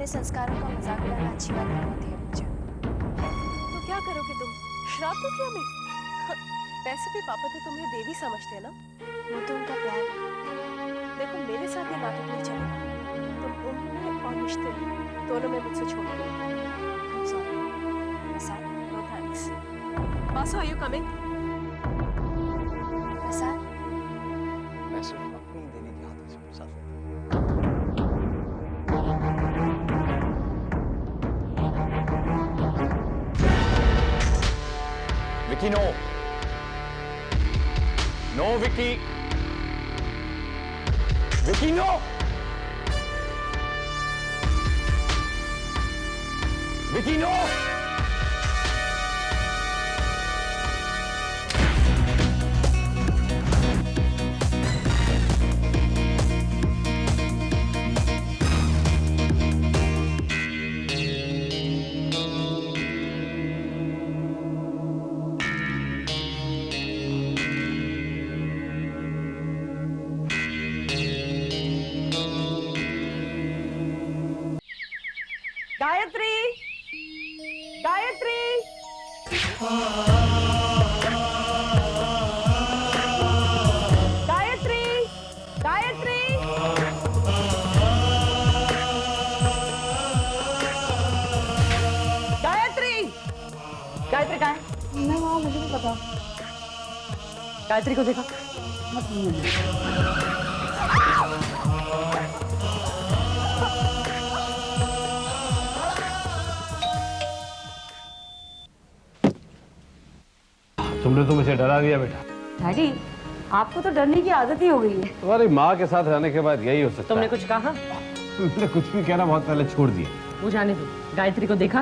अपने संस्कारों का मजाक उड़ाना अच्छी बात नहीं होती है पूजा। तो क्या करोगे तुम? श्राप दोगे हमें? वैसे भी पापा तो तुम्हें देवी समझते हैं ना। वो तो उनका प्यार है। देखो मेरे साथ ये नाटक नहीं चलेगा। तुम उम्र में और रिश्ते में दोनों में मुझसे छोड़ दो। I'm sorry. Prasad, no thanks. Basu, are you coming? Prasad, मैं सिर्फ अपनी देवी की हाथों से प्रसाद लेता हूं। Vicky no, no Vicky, Vicky no, Vicky no. Gayatri, Gayatri, Gayatri, Gayatri, Gayatri, Gayatri कहाँ है? मैं वहाँ, मुझे नहीं पता। गायत्री को देखा? तुमने तो मुझे डरा दिया बेटा। डैडी, आपको तो डरने की आदत ही हो गई है। तुम्हारी माँ के साथ रहने के बाद यही हो सकता तुमने है। कुछ कहा? तुमने कुछ भी कहना बहुत पहले छोड़ दिया। वो जाने दो। गायत्री को देखा?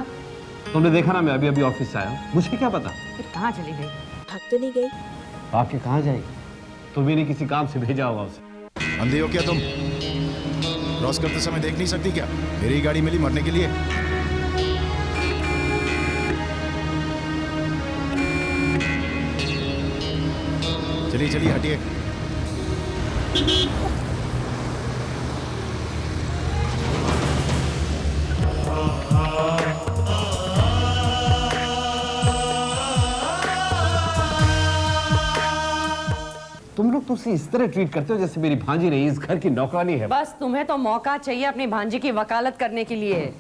तुमने देखा ना, मैं अभी अभी ऑफिस से आया हूँ, मुझे क्या पता। फिर कहाँ चली गई? थक तो नहीं गई? आपके कहाँ जाएगी? तुम्हें नहीं किसी काम से भेजा होगा उसे। अंधे हो क्या तुम? क्रॉस करते समय देख नहीं सकती क्या? मेरी गाड़ी मिली मरने के लिए। चलिए चलिए हटिए। तुम लोग तो उसे इस तरह ट्रीट करते हो जैसे मेरी भांजी नहीं, इस घर की नौकरानी है। बस तुम्हें तो मौका चाहिए अपनी भांजी की वकालत करने के लिए।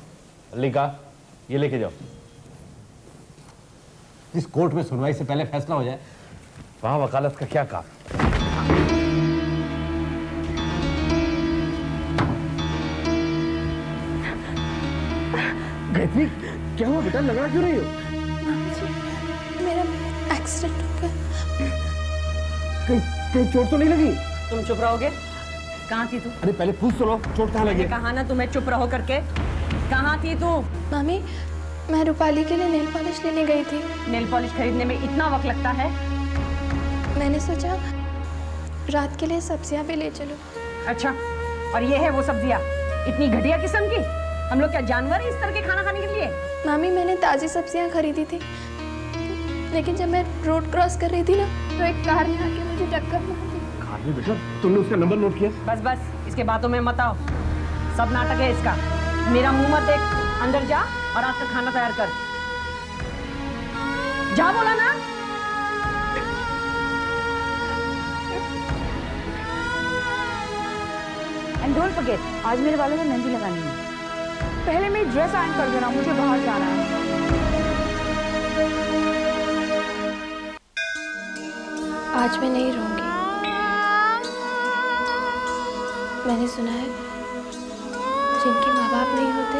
लिखा, ये लेके जाओ। इस कोर्ट में सुनवाई से पहले फैसला हो जाए, वहां वकालत का क्या काम? गायत्री, क्या हुआ बेटा, लगा क्यों रही हो? मेरा एक्सीडेंट हो गया। कहीं चोट तो नहीं लगी? तुम चुप रहोगे? कहाँ थी तू? अरे पहले पूछ तो लो, चोट कहाँ लगी? कहा ना तुम्हें चुप रहो करके। कहाँ थी तू? मामी, मैं रूपाली के लिए नेल पॉलिश लेने गई थी। नेल पॉलिश खरीदने में इतना वक्त लगता है? मैंने सोचा रात के लिए सब्जियां भी ले चलो। अच्छा, और ये है वो सब्जियाँ? इतनी घटिया किस्म की? हम लोग क्या जानवर हैं इस तरह के खाना खाने के लिए? मामी, मैंने ताज़ी सब्जियां खरीदी थी, लेकिन जब मैं रोड क्रॉस कर रही थी ना, तो एक कार ने आके मुझे टक्कर मार दी। कार में बेटा, तुमने उसका नंबर नोट किया? बस बस, इसके बातों में मत आओ। सब नाटक है इसका। मेरा मुंह मत देख, अंदर जा और रात का खाना तैयार कर। जा बोला ना। एंड डोंट फॉरगेट, आज मेरे बालों में मेहंदी लगानी है। पहले मेरी ड्रेस आयरन कर देना, मुझे बाहर जाना है। आज मैं नहीं रहूंगी। मैंने सुना है जिनके माँ बाप नहीं होते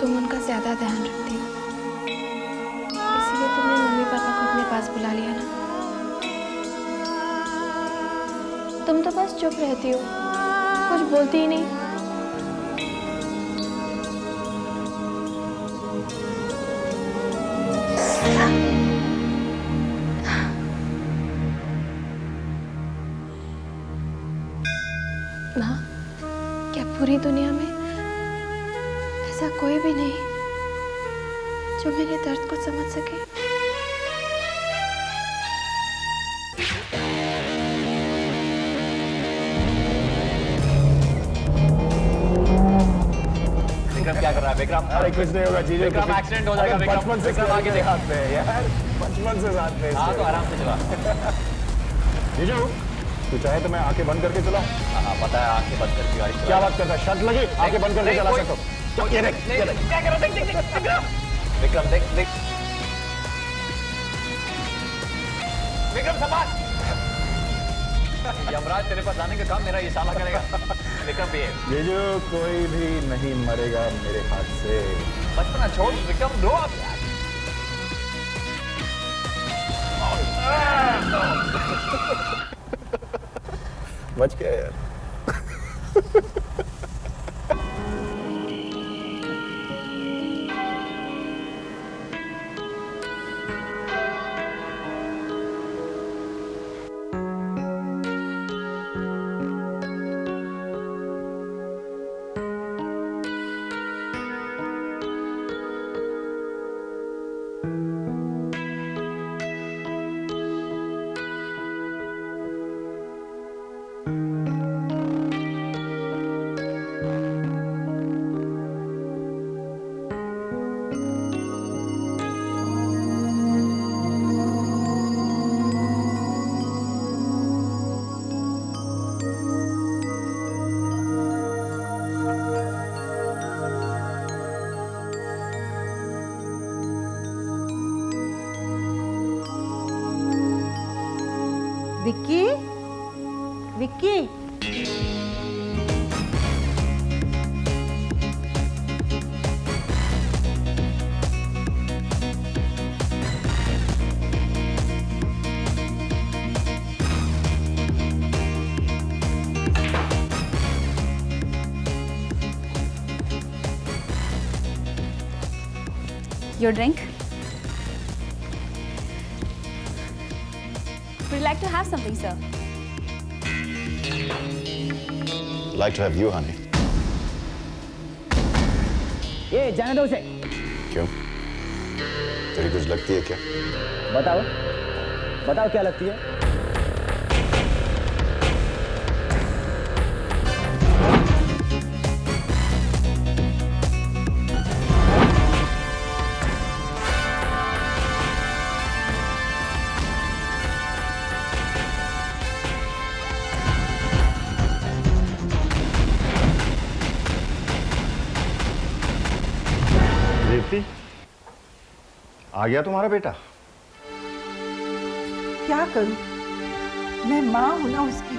तुम उनका ज्यादा ध्यान रखती हो, इसीलिए तुमने मम्मी पापा को अपने पास बुला लिया ना। तुम तो बस चुप रहती हो, कुछ बोलती ही नहीं। माँ, क्या पूरी दुनिया में ऐसा कोई भी नहीं जो मेरे दर्द को समझ सके? कर रहा है विक्रम? अरे कुछ नहीं होगा जीजू। विक्रम, एक्सीडेंट हो जाएगा विक्रम। बचपन से विक्रम आगे देख। साथ में यार, बचपन से साथ में। हाँ तो आराम से चला। जीजू तू चाहे तो मैं आंखें बंद करके चलाऊं? हाँ पता है, आंखें बंद करके गाड़ी चला। क्या बात करता है, शर्त लगी आंखें बंद करके चला सकता हूं। ये देख ये देख। क्या करो, देख देख देख विक्रम, विक्रम देख देख, विक्रम संभाल। यमराज तेरे पास आने का काम मेरा ये साला करेगा। विक्रम भी है। जीजू कोई भी नहीं मरेगा मेरे हाथ से। बचपना छोड़ विक्रम, रो अब यार। बच गया यार। Vicky, Vicky, Your drink? Would you like to have something, sir? Like to have you, honey. ये जाने दो उसे। क्यों? तेरी कुछ लगती है क्या? बताओ, बताओ क्या लगती है? रेवती, आ गया तुम्हारा बेटा? क्या करूं? मैं माँ हूं ना उसकी।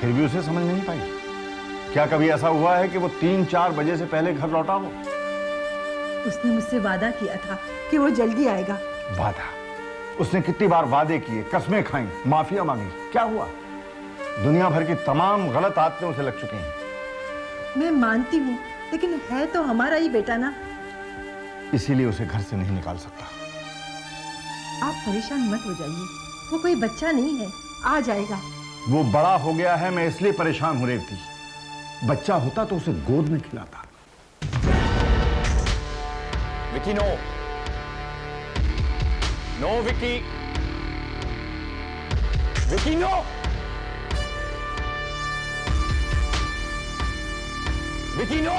फिर भी उसे समझ नहीं पाई। क्या कभी ऐसा हुआ है कि वो 3-4 बजे से पहले घर लौटा हो? उसने मुझसे वादा किया था कि वो जल्दी आएगा। वादा? उसने कितनी बार वादे किए, कस्में खाई, माफिया मांगी, क्या हुआ? दुनिया भर की तमाम गलत आदतें उसे लग चुकी हैं। मैं मानती हूँ, लेकिन है तो हमारा ही बेटा ना। इसीलिए उसे घर से नहीं निकाल सकता। आप परेशान मत हो जाइए, वो कोई बच्चा नहीं है, आ जाएगा। वो बड़ा हो गया है, मैं इसलिए परेशान हूं रेवती। बच्चा होता तो उसे गोद में खिलाता। Vicky no, no Vicky, Vicky no, Vicky no.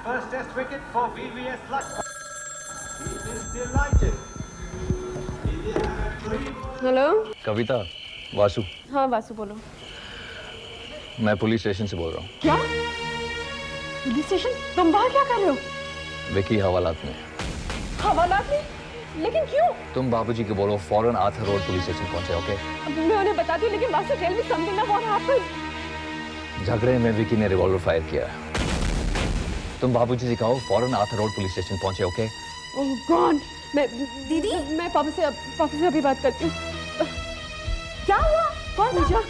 First test wicket for VVS Luck. He is delighted. Hello. Kavita, Vasu. हाँ वासु बोलो। मैं पुलिस स्टेशन से बोल रहा हूँ। क्या? Police station? तुम वहाँ क्या कर रहे हो? विकी हवालात में। हवालात में? लेकिन क्यों? तुम बाबूजी को बोलो फौरन आर्थर रोड पुलिस स्टेशन पहुंचे, ओके? मैं उन्हें बताती हूँ, लेकिन वासु टेल मी समथिंग ना व्हाट हैपेंड। झगड़े में विकी ने रिवॉल्वर फायर किया। तुम बाबूजी से कहो फौरन आर्थर रोड पुलिस स्टेशन पहुंचे, ओके? ओह गॉड, मैं दीदी, मैं पापा से अभी बात करती हूँ। क्या हुआ? कौन पूजा?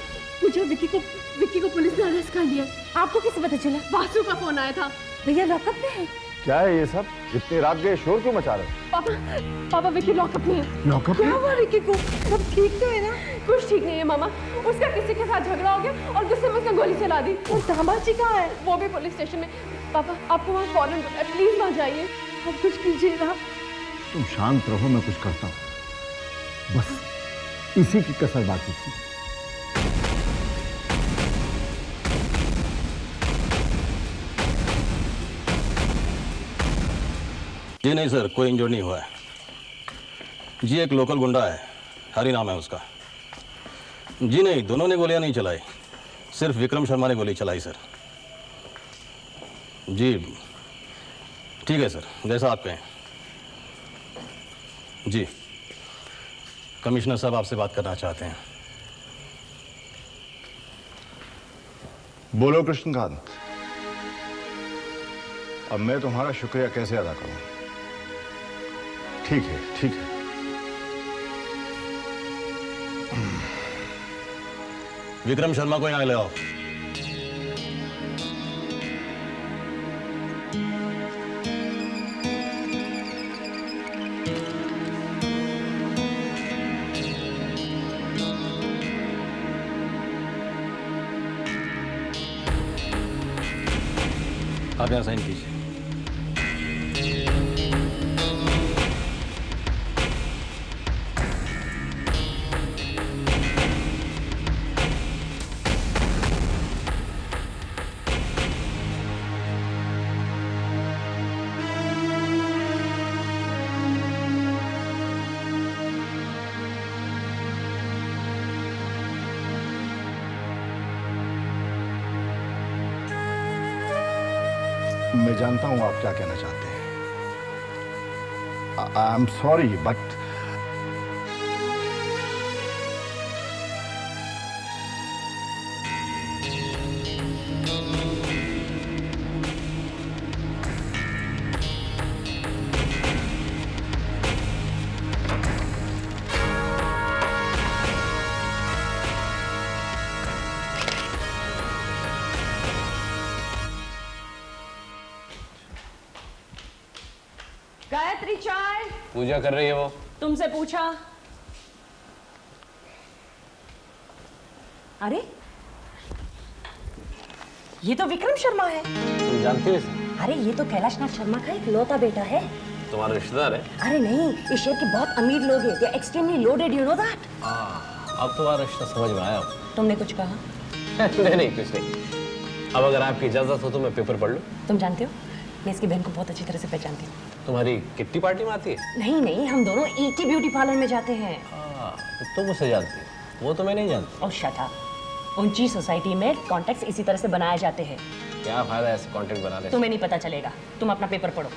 मुझे विक्की को पुलिस ने अरेस्ट कर लिया। आपको किससे पता चला? वासु का फोन आया था। भैया लॉकअप में है। क्या है ये सब? इतनी रात गए शोर क्यों मचा रहे? पापा विक्की लॉकअप में है। लॉकअप क्या हुआ विक्की को? सब ठीक तो है ना? कुछ ठीक नहीं है मामा, उसका किसी के साथ झगड़ा हो गया और गुस्से में उसने गोली चला दी। और दामाजी कहाँ है? वो भी पुलिस स्टेशन में। पापा आपको वहाँ फौरन प्लीज वहाँ जाइए। अब कुछ कीजिए ना। तुम शांत रहो, मैं कुछ करता हूँ। बस इसी की कसर बाकी थी। जी नहीं सर, कोई इंजर्ड नहीं हुआ है जी। एक लोकल गुंडा है, हरी नाम है उसका। जी नहीं, दोनों ने गोलियां नहीं चलाई, सिर्फ विक्रम शर्मा ने गोली चलाई सर। जी ठीक है सर, जैसा आप कहें। जी कमिश्नर साहब आपसे बात करना चाहते हैं। बोलो कृष्णकांत, अब मैं तुम्हारा शुक्रिया कैसे अदा करूं? ठीक है, ठीक है। विक्रम शर्मा को यहाँ ले आओ। आप यहाँ साइन कीजिए। मैं जानता हूं आप क्या कहना चाहते हैं। I am sorry but Gayatri चाय। पूजा कर रही है वो। तुमसे पूछा? अरे ये तो विक्रम शर्मा है। तुम जानती हो इसे? अरे ये तो कैलाश नाथ शर्मा का एक लौता बेटा है। तुम्हारा रिश्तेदार है? अरे नहीं, इस शहर के बहुत अमीर लोग हैं। They extremely loaded, you know that. अब तुम्हारा रिश्ता समझ में आया। तुमने कुछ कहा? नहीं कुछ नहीं। अब अगर आपकी इजाजत हो तो मैं पेपर पढ़ लूं। तुम जानते हो, मैं इसकी बहन को बहुत अच्छी तरह से पहचानती हूँ। तुम्हारी किट्टी पार्टी में आती है? नहीं नहीं, हम दोनों एक ही ब्यूटी पार्लर में जाते हैं। तो तुम उसे जानती हो, वो तो मैं नहीं जानती। और शट अप। ऊंची सोसाइटी में कॉन्टेक्ट्स इसी तरह से बनाए जाते हैं। क्या फायदा ऐसे कॉन्टेक्ट बनाने से? तुम्हें नहीं पता चलेगा। तुम अपना पेपर पढ़ो।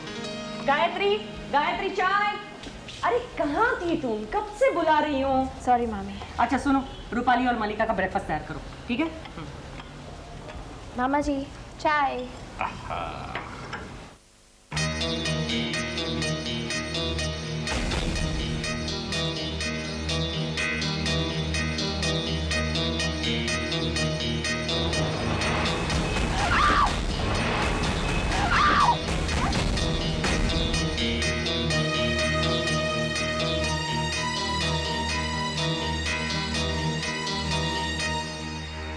गायत्री, गायत्री चाय। अरे कहाँ थी तुम? कब से बुला रही हूँ। सॉरी मामी। अच्छा सुनो, रूपाली और मलिका का ब्रेकफास्ट तैयार करो, ठीक है? मामा जी चाय।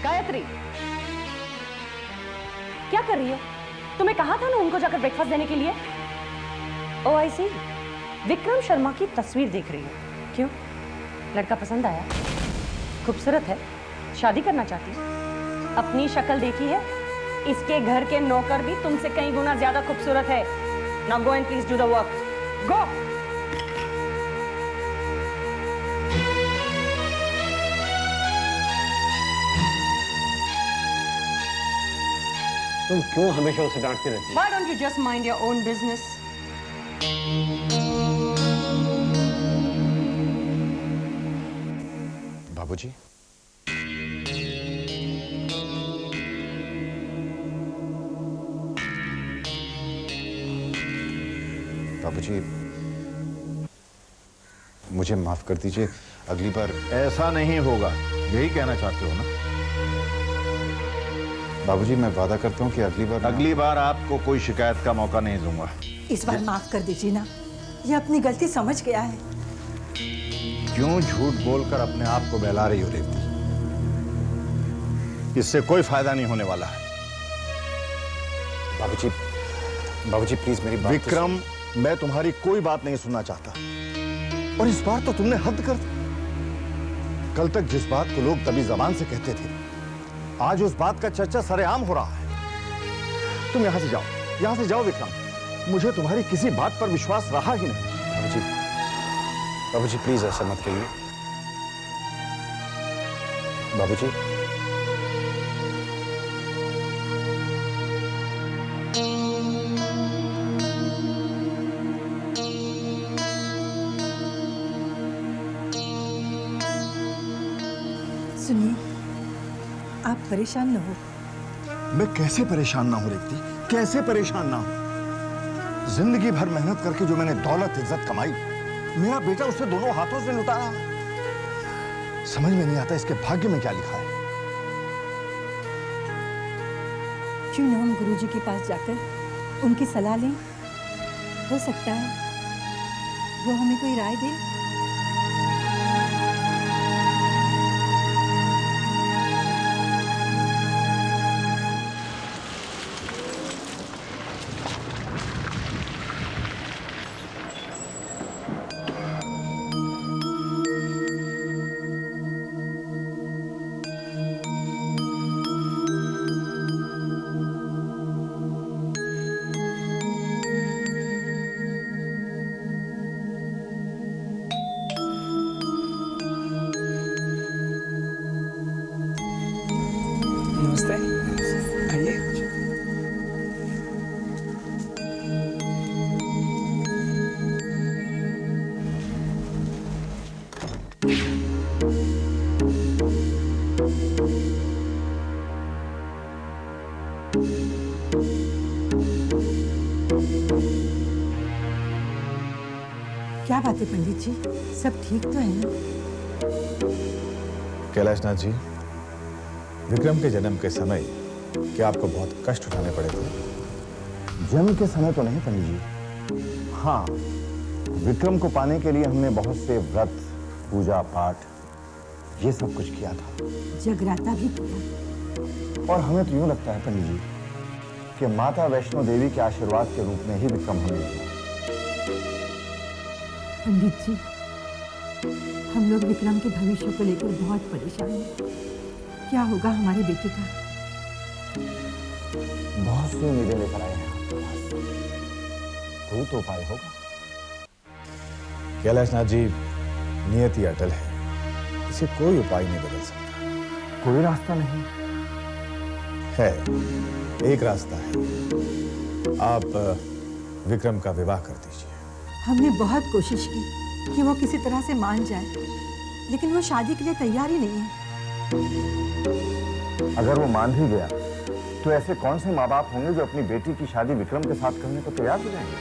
गायत्री, क्या कर रही हो? तुम्हें कहा था ना उनको जाकर ब्रेकफास्ट देने के लिए। ओह आई सी, विक्रम शर्मा की तस्वीर देख रही हो। क्यों? लड़का पसंद आया? खूबसूरत है? शादी करना चाहती हो? अपनी शक्ल देखी है? इसके घर के नौकर भी तुमसे कई गुना ज्यादा खूबसूरत है। Now go and please do the work. Go. तुम क्यों हमेशा उसे डांटती रहती हो? Why don't you just mind your own business? बाबूजी, बाबूजी मुझे माफ कर दीजिए। अगली बार ऐसा नहीं होगा, यही कहना चाहते हो ना? बाबूजी, मैं वादा करता हूँ कि अगली बार आपको कोई शिकायत का मौका नहीं दूंगा। इस बार माफ कर दीजिए ना, ये अपनी गलती समझ गया है। क्यों झूठ बोलकर अपने आप को बहला रही हो रेवती? इससे कोई फायदा नहीं होने वाला है। बाबूजी प्लीज मेरी बात। विक्रम, मैं तुम्हारी कोई बात नहीं सुनना चाहता, और इस बार तो तुमने हद कर दी। कल तक जिस बात को लोग तभी जबान से कहते थे, आज उस बात का चर्चा सरेआम हो रहा है। तुम यहां से जाओ विक्रम। मुझे तुम्हारी किसी बात पर विश्वास रहा ही नहीं। बाबूजी प्लीज ऐसा मत कहिए। बाबूजी, सुनिए, आप परेशान न हो। मैं कैसे परेशान ना हूं रेवती, कैसे परेशान ना हूं? जिंदगी भर मेहनत करके जो मैंने दौलत इज्जत कमाई, मेरा बेटा उसे दोनों हाथों से लुटा रहा है। समझ में नहीं आता इसके भाग्य में क्या लिखा है। क्यों ना हम गुरुजी के पास जाकर उनकी सलाह लें? हो सकता है वो हमें कोई राय दे। नमस्ते। आइए। क्या बात है पंडित जी, सब ठीक तो है ना? कैलाशनाथ जी, विक्रम के जन्म के समय क्या आपको बहुत कष्ट उठाने पड़े थे? जन्म के समय तो नहीं पंडित जी। हाँ, विक्रम को पाने के लिए हमने बहुत से व्रत, पूजा पाठ, ये सब कुछ किया था। जगराता भी किया। और हमें तो यूं लगता है पंडित जी कि माता वैष्णो देवी के आशीर्वाद के रूप में ही विक्रम हमें मिला। पंडित जी, हम लोग विक्रम के भविष्य को लेकर बहुत परेशान हैं। क्या होगा हमारे बेटे का? बहुत सी उम्मीदें लेकर आए हैं आपके पास, कोई तो उपाय होगा। कैलाशनाथ जी, नियति अटल है, इसे कोई उपाय नहीं बदल सकता। कोई रास्ता नहीं है? एक रास्ता है, आप विक्रम का विवाह कर दीजिए। हमने बहुत कोशिश की कि वो किसी तरह से मान जाए, लेकिन वो शादी के लिए तैयार ही नहीं है। अगर वो मान ही गया तो ऐसे कौन से माँ बाप होंगे जो अपनी बेटी की शादी विक्रम के साथ करने को तैयार हो जाएंगे?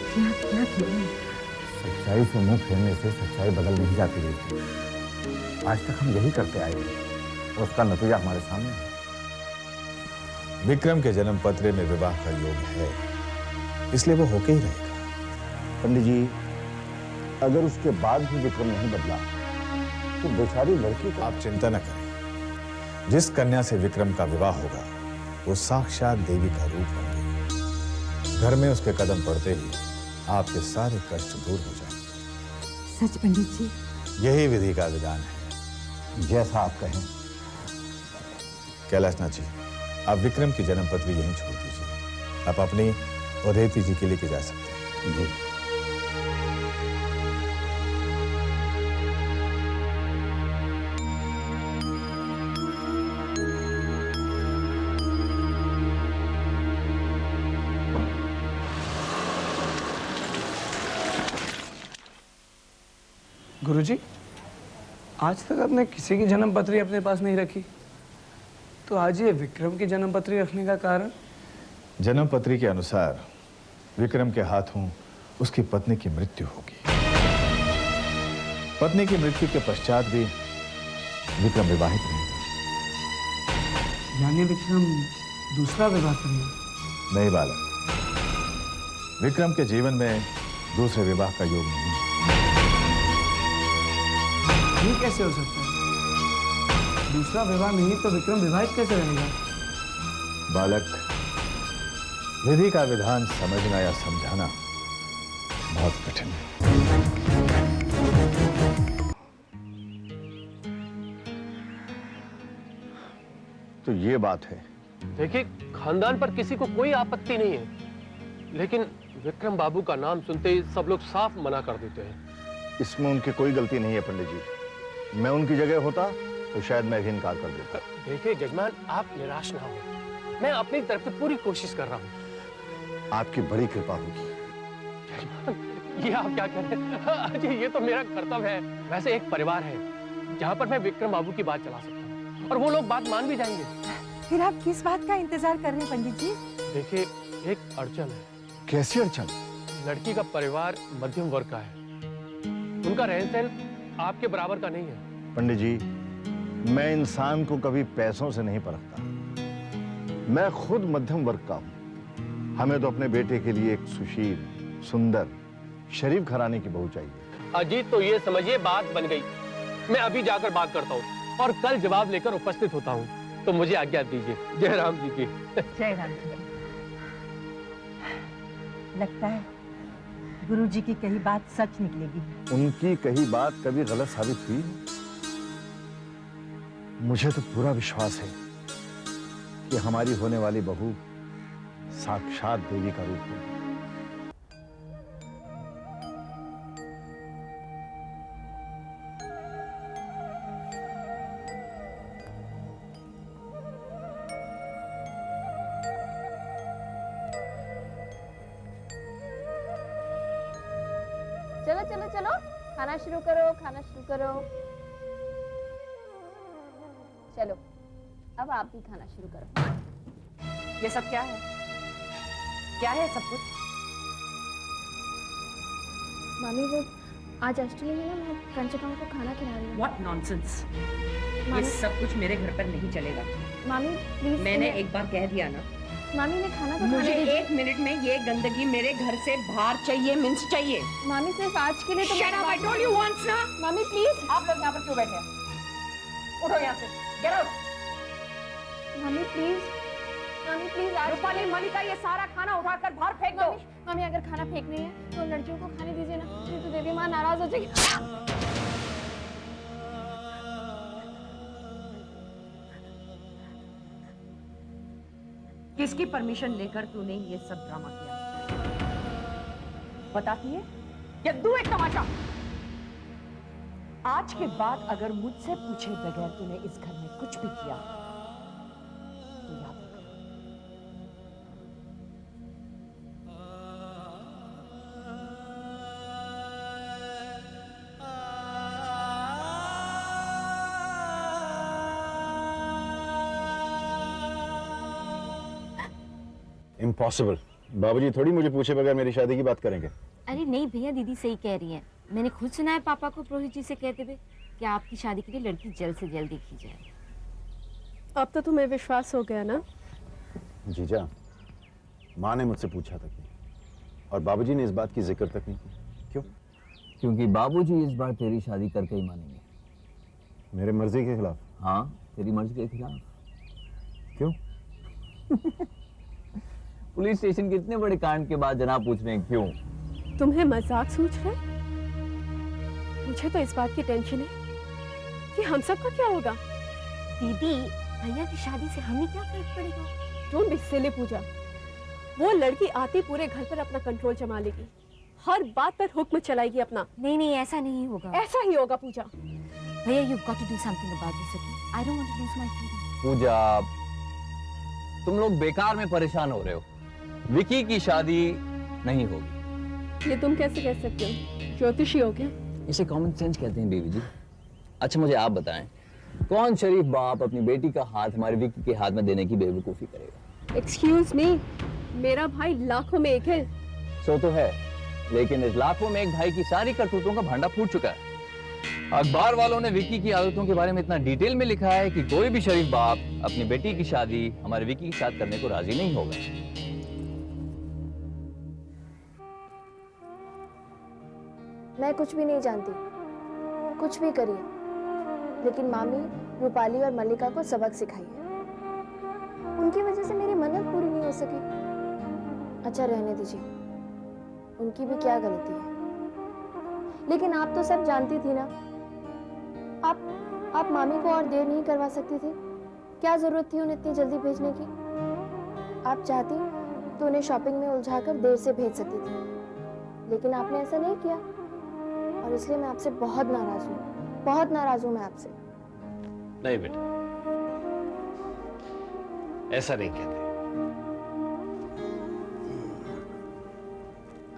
क्या सच्चाई से मुंह फेरने से सच्चाई बदल नहीं जाती रहती। आज तक हम यही करते आए हैं, उसका नतीजा हमारे सामने है। विक्रम के जन्म पत्र में विवाह का योग है, इसलिए वो होके ही रहेगा। पंडित जी, अगर उसके बाद भी विक्रम नहीं बदला तो बेचारी लड़की का। आप चिंता न करें, जिस कन्या से विक्रम का विवाह होगा वो साक्षात देवी का रूप होगी। घर में उसके कदम पड़ते ही आपके सारे कष्ट दूर हो जाएंगे। सच पंडित जी? यही विधि का विधान है। जैसा आप कहें। कैलाशनाथ जी, आप विक्रम की जन्म पत्री यहीं छोड़ दीजिए। आप अपनी और रेवती जी के लेके जा सकते हैं। जी। गुरुजी, आज तक आपने किसी की जन्म पत्री अपने पास नहीं रखी, तो आज ये विक्रम की जन्म पत्री रखने का कारण? जन्म पत्री के अनुसार विक्रम के हाथों उसकी पत्नी की मृत्यु होगी। पत्नी की मृत्यु के पश्चात भी विक्रम विवाहित रहेगा। यानी विक्रम दूसरा विवाह करना? नहीं बालक, विक्रम के जीवन में दूसरे विवाह का योग नहीं। ये कैसे हो सकता है? दूसरा विवाह नहीं तो विक्रम विवाहित कैसे रहेगा? बालक, विधि का विधान समझना या समझाना बहुत कठिन है। तो ये बात है। देखिए, खानदान पर किसी को कोई आपत्ति नहीं है, लेकिन विक्रम बाबू का नाम सुनते ही सब लोग साफ मना कर देते हैं। इसमें उनकी कोई गलती नहीं है पंडित जी। मैं उनकी जगह होता तो शायद मैं भी इनकार कर देता। देखिए जजमान, आप निराश ना हो, मैं अपनी तरफ से पूरी कोशिश कर रहा हूँ। आपकी बड़ी कृपा होगी। जजमान, ये आप क्या कह रहे हैं? अजय, ये तो मेरा कर्तव्य है। वैसे एक परिवार है जहाँ पर मैं विक्रम बाबू की बात चला सकता हूँ और वो लोग बात मान भी जाएंगे। फिर आप किस बात का इंतजार कर रहे हैं पंडित जी? देखिए, एक अड़चन है। कैसी अड़चन? लड़की का परिवार मध्यम वर्ग का है, उनका रहन सहन आपके बराबर का नहीं है। पंडित जी, मैं इंसान को कभी पैसों से नहीं परखता। मैं खुद मध्यम वर्ग का हूँ। हमें तो अपने बेटे के लिए एक सुशील, सुंदर, शरीफ घराने की बहू चाहिए। अजीत, तो ये समझिए बात बन गई। मैं अभी जाकर बात करता हूँ और कल जवाब लेकर उपस्थित होता हूँ। तो मुझे आज्ञा दीजिए। जय राम जी की। जय राम जी। लगता है गुरुजी की कही बात सच निकलेगी। उनकी कही बात कभी गलत साबित हुई? मुझे तो पूरा विश्वास है कि हमारी होने वाली बहू साक्षात देवी का रूप है। चलो चलो चलो, खाना शुरू करो, खाना शुरू करो। चलो, अब आप भी खाना शुरू करो। ये सब क्या है? क्या है सब कुछ? मामी, वो आज अष्टमी है ना, मैं कंचकाओं को खाना खिला रही हूँ। What nonsense! ये सब कुछ मेरे घर पर नहीं चलेगा। मामी प्लीज। मैंने एक बार कह दिया ना। मामी ने खाना तो मुझे खाने दीजिए। 1 मिनट में ये गंदगी मेरे घर से बाहर चाहिए, मिन्स चाहिए। मामी सिर्फ आज के लिए तो। Shut up! I told you once ना। मामी प्लीज। आप लोग यहाँ पर क्यों बैठे हैं? उठो यहाँ से। Get out! मामी प्लीज, मामी प्लीज। रूपाली, मलिका, ये सारा खाना उठाकर बाहर फेंक दो। मामी अगर खाना फेंक रही है तो लड़कियों को खाने दीजिए ना, नहीं तो देवी माँ नाराज हो जाएगी। किसकी परमिशन लेकर तूने ये सब ड्रामा किया? बताती है या दू एक तमाचा? आज के बाद अगर मुझसे पूछे बगैर तूने इस घर में कुछ भी किया तो याद रखना। इम्पॉसिबल। बाबूजी थोड़ी मुझे पूछे बगैर मेरी शादी की बात करेंगे। अरे नहीं भैया, दीदी सही कह रही है। मैंने खुद सुना है पापा को पुरोहित जी से कहते हुए कि आपकी शादी के लिए लड़की जल्द से जल्द देखी जाए। अब तो तुम्हें विश्वास हो गया ना? जीजा, माँ ने मुझसे पूछा तक नहीं और बाबूजी ने इस बात की जिक्र तक नहीं की। क्यों? क्योंकि बाबूजी इस बार तेरी शादी करके ही मानेंगे। मेरे मर्जी के खिलाफ? हाँ, तेरी मर्जी के खिलाफ। क्यों? पुलिस स्टेशन के इतने बड़े कांड के बाद जनाब पूछ रहे हैं क्यों? तुम्हें मजाक सूझ रहा है? मुझे तो इस बात की टेंशन है कि हम सबका क्या होगा। दीदी, भैया की शादी से हमें क्या फर्क पड़ेगा? डोंट बी सिली पूजा। वो लड़की आती पूरे घर पर अपना कंट्रोल जमा लेगी, हर बात पर हुक्म चलाएगी अपना। नहीं नहीं, ऐसा नहीं होगा। ऐसा ही होगा पूजा। भैया, you've got to do something about this, okay? I don't want to lose my freedom. पूजा, तुम लोग बेकार में परेशान हो रहे हो। विकी की शादी नहीं होगी। ये तुम कैसे कह सकते हो? ज्योतिषी हो क्या? इसे कॉमन सेंस कहते हैं बीवी जी। अच्छा मुझे आप बताएं, कौन शरीफ बाप अपनी बेटी का हाथ हमारे विकी के हाथ में देने की बेवकूफी करेगा? एक्सक्यूज मी, मेरा भाई लाखों में एक है। सो तो है, लेकिन इस लाखों में एक भाई की सारी करतूतों का भांडा फूट चुका है। अखबार वालों ने विक्की की आदतों के बारे में इतना डिटेल में लिखा है कि कोई भी शरीफ बाप अपनी बेटी की शादी हमारे विक्की के साथ करने को राजी नहीं होगा। मैं कुछ भी नहीं जानती, कुछ भी करिए, लेकिन मामी रूपाली और मल्लिका को सबक सिखाइए। उनकी वजह से मेरी मन्नत पूरी नहीं हो सकी। अच्छा रहने दीजिए, उनकी भी क्या गलती है। लेकिन आप तो सब जानती थी ना, आप मामी को और देर नहीं करवा सकती थी। क्या जरूरत थी उन्हें इतनी जल्दी भेजने की? आप चाहती तो उन्हें शॉपिंग में उलझाकर देर से भेज सकती थी, लेकिन आपने ऐसा नहीं किया और इसलिए मैं आपसे बहुत नाराज हूँ। बहुत नाराज हूँ मैं आपसे। नहीं बेटा, ऐसा नहीं कहते।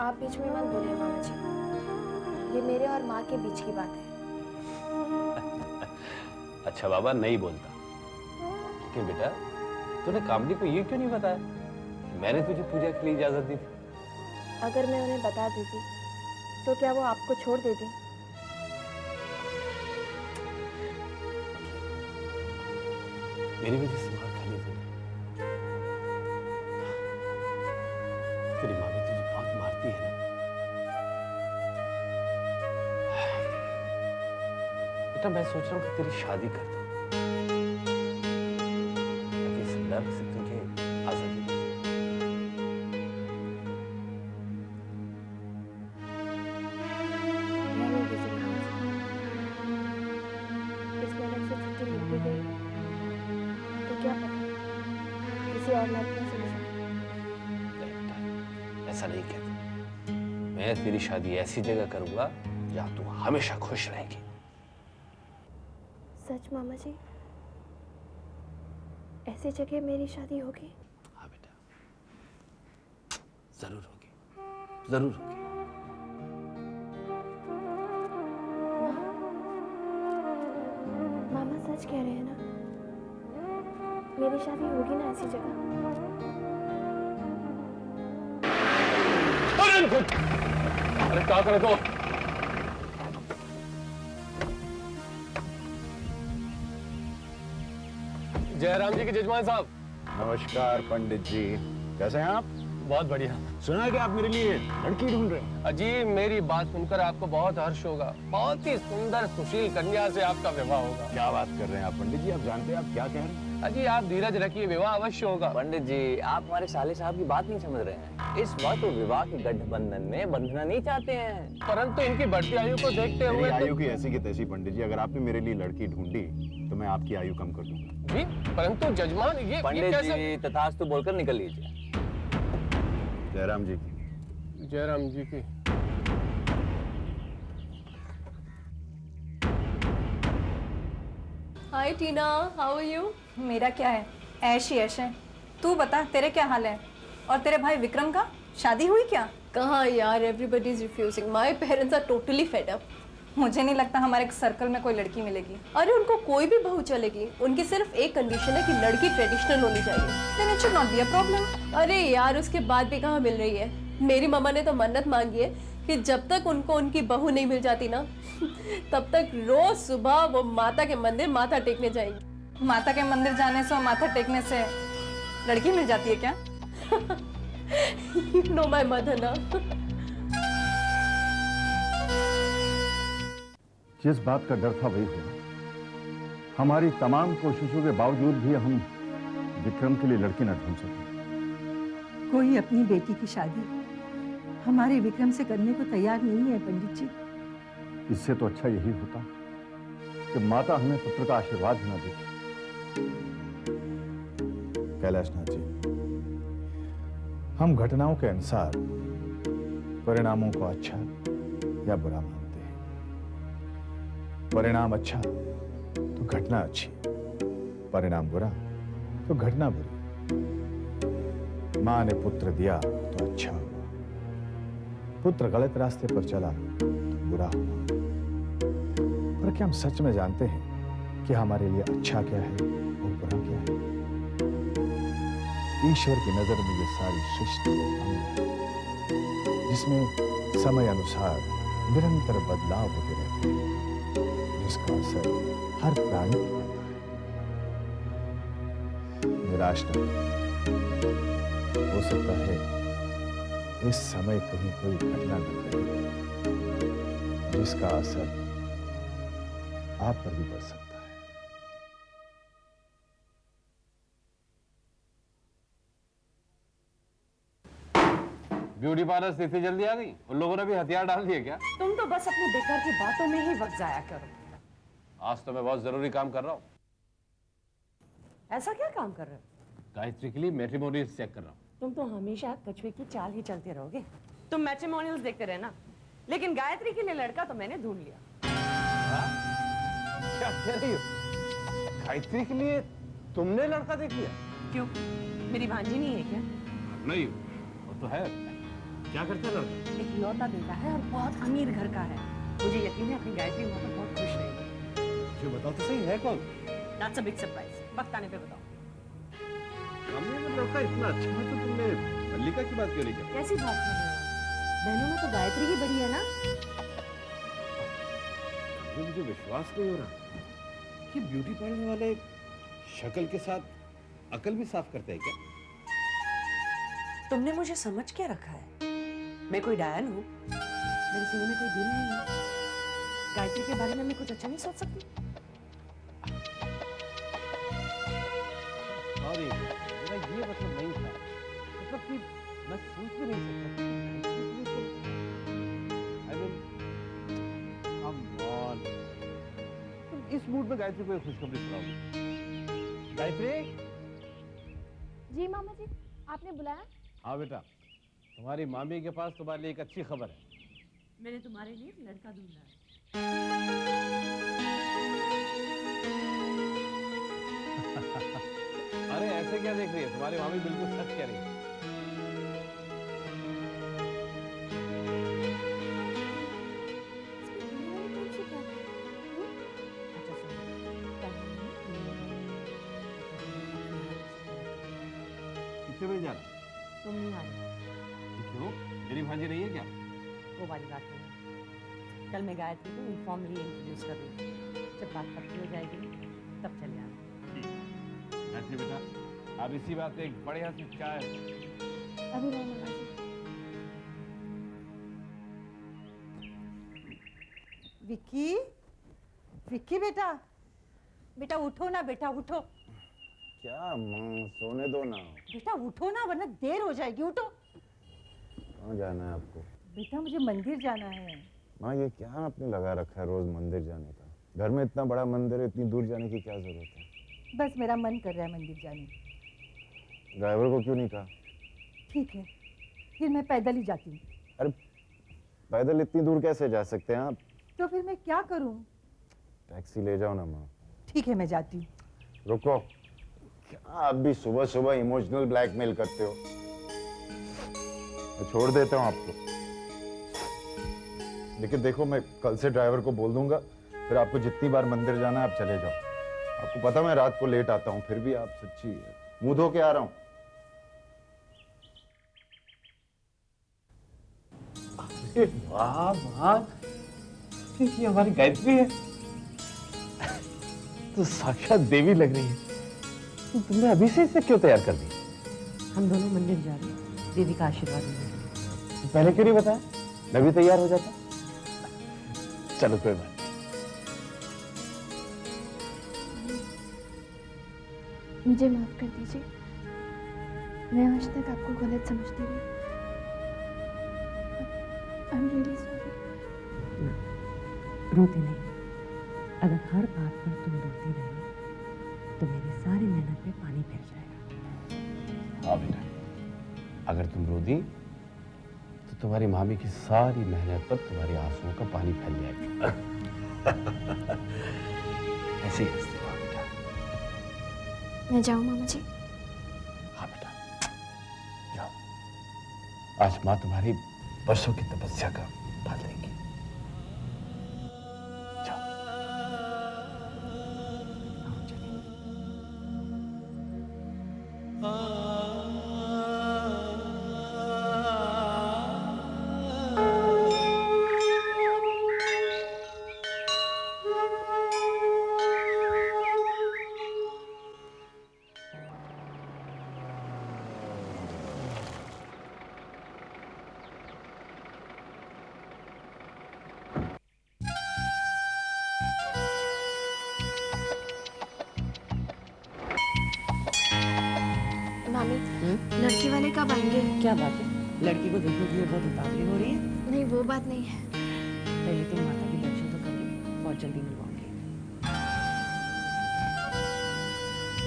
आप बीच में मत बोलिए मामा जी, ये मेरे और माँ के बीच की बात है। अच्छा बाबा, नहीं बोलता, लेकिन बेटा तूने कामनी को ये क्यों नहीं बताया? मैंने तुझे पूजा के लिए इजाजत दी थी। अगर मैं उन्हें बता देती तो क्या वो आपको छोड़ देती? मेरी वजह से मार खा ली तूने। तेरी मामी तुझे बहुत मारती है ना? बेटा मैं सोच रहा हूँ कि तेरी शादी कर दूं, ताकि इस डर से तुझे आजादी मिल जाए। रहने दीजिए मामा जी। इस मेहनत से छुट्टी मिल भी गई तो क्या पता किसी और मर्द में से मिल जाए। ऐसा नहीं कहता। मैं तेरी शादी ऐसी जगह करूंगा जहां तू हमेशा खुश रहेगी। सच मामा जी, ऐसी जगह मेरी शादी होगी? हाँ बेटा, जरूर होगी, जरूर होगी। मामा सच कह रहे हैं ना? मेरी शादी होगी ना ऐसी जगह? अरे क्या करे तो? जयराम जी के जजमान साहब। नमस्कार पंडित जी, कैसे हैं आप? बहुत बढ़िया। सुना है कि आप मेरे लिए लड़की ढूंढ रहे हैं। अजी मेरी बात सुनकर आपको बहुत हर्ष होगा। बहुत ही सुंदर सुशील कन्या से आपका विवाह होगा। क्या बात कर रहे हैं आप पंडित जी? आप जानते हैं आप क्या कह रहे हैं? अजी आप धीरज रखिए, विवाह अवश्य होगा। पंडित जी, आप हमारे साले साहब की बात नहीं समझ रहे हैं। इस बात तो विवाह के गठबंधन में बंधना नहीं चाहते हैं, परंतु इनकी बढ़ती आयु को देखते हुए आयु की ऐसी की तैसी पंडित जी, अगर आपने मेरे लिए लड़की ढूंढी तो मैं आपकी आयु कम कर दूंगा। जी परंतु जजमान ये पंडित कैसे? जी तथास्तु बोलकर निकल लीजिए। जयराम जी की। जयराम जी की। हाय टीना, हाउ आर यू? मेरा क्या है, ऐश ही ऐश है। तू बता, तेरे क्या हाल है? और तेरे भाई विक्रम का शादी हुई क्या? कहाँ यार, everybody is refusing. My parents are totally fed up. मुझे नहीं लगता हमारे सर्कल में कोई लड़की मिलेगी। अरे उनको कोई भी बहू चलेगी, उनकी सिर्फ एक कंडीशन है कि लड़की ट्रेडिशनल होनी चाहिए। Then it should not be a problem। अरे यार उसके बाद भी कहाँ मिल रही है? मेरी मम्मा ने तो मन्नत मांगी है कि जब तक उनको उनकी बहू नहीं मिल जाती ना तब तक रोज सुबह वो माता के मंदिर माथा टेकने जाएंगी। माता के मंदिर जाने से और माथा टेकने से लड़की मिल जाती है क्या? You know my mother ना। जिस बात का डर था वही हुआ। हमारी तमाम कोशिशों के बावजूद भी हम विक्रम के लिए लड़की न ढूंढ सके। कोई अपनी बेटी की शादी हमारे विक्रम से करने को तैयार नहीं है पंडित जी। इससे तो अच्छा यही होता कि माता हमें पुत्र का आशीर्वाद ही न देती। कैलाशनाथ जी, हम घटनाओं के अनुसार परिणामों को अच्छा या बुरा मानते हैं। परिणाम अच्छा तो घटना अच्छी, परिणाम बुरा तो घटना बुरी। मां ने पुत्र दिया तो अच्छा हुआ, पुत्र गलत रास्ते पर चला तो बुरा हुआ। पर क्या हम सच में जानते हैं कि हमारे लिए अच्छा क्या है और बुरा क्या है? ईश्वर की नजर में ये सारी सृष्टि अंग है, जिसमें समय अनुसार निरंतर बदलाव होते रहते हैं। जिसका असर हर प्राणी पर पड़ता है। निराश न हो सकता है इस समय कहीं कोई घटना घट रही है जिसका असर आप पर भी पड़ सकता है। ब्यूटी पार्लर से इतनी जल्दी आ गई? उन लोगों ने भी हथियार डाल दिए क्या? तुम तो बस अपनी बेकार की बातों में ही वक्त जाया करो। आज तो मैं बहुत जरूरी काम कर रहा हूँ। ऐसा क्या काम कर रहे हो? गायत्री के लिए मैट्रिमोनियल्स चेक कर रहा हूँ। तुम तो हमेशा कछुए की चाल ही चलते रहोगे। तुम मैट्रिमोनियल्स देखते रहना, लेकिन गायत्री के लिए लड़का तो मैंने ढूंढ लिया। क्या कह रही हो? गायत्री के लिए तुमने लड़का देख लिया? क्यों, मेरी भांजी नहीं है क्या? नहीं, वो तो है। क्या करता है लड़का? एक लौता बेटा है और बहुत अमीर घर का है। मुझे यकीन है अपनी गायत्री वहाँ पर बहुत खुश रहेगी। जो बताओ तो सही है कौन? That's a big surprise। वक्त आने पे बताओ। हमने वो लड़का इतना अच्छा है तो तुमने मल्लिका की बात क्यों नहीं की? कैसी बात कर रहे हो? बहनों में तो गायत्री ही बड़ी है ना? मुझे विश्वास नहीं हो रहा कि ब्यूटी पार्लर वाले शक्ल के साथ अकल भी साफ करते हैं क्या? तुमने मुझे समझ क्या रखा है? मैं कोई डायन हूँ? मेरे सीने में कोई दिल नहीं है। गायत्री के बारे में मैं कुछ अच्छा नहीं सोच सकती? सॉरी, मेरा ये मतलब नहीं था। मतलब कि मैं सोच भी नहीं सकता कि गायत्री के लिए I mean, come on। तुम इस मूड में गायत्री को एक खुशखबरी सुनाओगी? गायत्री? जी मामा जी, आपने बुलाया? हाँ बेटा, तुम्हारी मामी के पास तुम्हारे लिए एक अच्छी खबर है। मैंने तुम्हारे लिए एक लड़का ढूंढा है। अरे ऐसे क्या देख रही है? तुम्हारी मामी बिल्कुल सच कह रही है। कितने बजे जाना? तुम नहीं आए। क्यों? मेरी भांजी नहीं है क्या? वो वाली बात नहीं। कल मैं गायत्री को इनफॉर्मली इंट्रोड्यूस कर दूंगी। जब बात पक्की हो जाएगी तब चले आना। गायत्री बेटा, अब इसी बात पे एक बढ़िया सी चाय। अभी नहीं मामा जी। विक्की, विक्की बेटा, बेटा उठो ना, बेटा उठो। क्या माँ, सोने दो ना। बेटा उठो ना, वरना देर हो जाएगी, उठो। कहाँ जाना है आपको? बेटा मुझे मंदिर जाना है। माँ ये क्या आपने लगा रखा है रोज मंदिर जाने का? घर में इतना बड़ा मंदिर है, इतनी दूर जाने की क्या जरूरत है? बस मेरा मन कर रहा है मंदिर जाने की। ड्राइवर को क्यों नहीं कहा? ठीक है, फिर मैं पैदल ही जाती हूँ। अरे पैदल इतनी दूर कैसे जा सकते हैं आप? तो फिर मैं क्या करूँ? टैक्सी ले जाओ ना माँ। ठीक है, मैं जाती हूँ। रुको, क्या आप भी सुबह सुबह इमोशनल ब्लैकमेल करते हो? मैं छोड़ देता हूँ आपको, लेकिन देखो मैं कल से ड्राइवर को बोल दूंगा, फिर आपको जितनी बार मंदिर जाना है आप चले जाओ। आपको पता मैं रात को लेट आता हूँ, फिर भी आप सच्ची मुंह धो के आ रहा हूँ। वाह वाह, ये हमारी गायत्री है तो साक्षात देवी लग रही है। तो तुमने अभी से इसे क्यों तैयार कर दी? हम दोनों मंदिर जा रहे हैं देवी का आशीर्वाद लेने। तो पहले क्यों नहीं बताया? मैं भी तैयार हो जाता। चलो कोई बात नहीं। मुझे माफ कर दीजिए, मैं आज तक आपको गलत समझती रही। I'm really sorry। रोती नहीं। अगर हर बात पर तुम रोती रही तो मेरी सारी मेहनत पे पानी फिर जाएगा। हाँ बेटा, अगर तुम रो दी तो तुम्हारी मामी की सारी मेहनत पर तुम्हारी आंसुओं का पानी फैल जाएगा। ऐसे ही हंसती रहो बेटा। मैं जाऊँ मामा जी? हाँ बेटा, जाओ। आज माँ तुम्हारी बरसों की तपस्या का फल देंगी। जाओ। कब आएंगे? क्या बात है, लड़की को देखने के लिए बहुत उतावली हो रही है? नहीं, वो बात नहीं है। पहले तुम माता के दर्शन तो कर लो, बहुत जल्दी मिलवाऊंगी।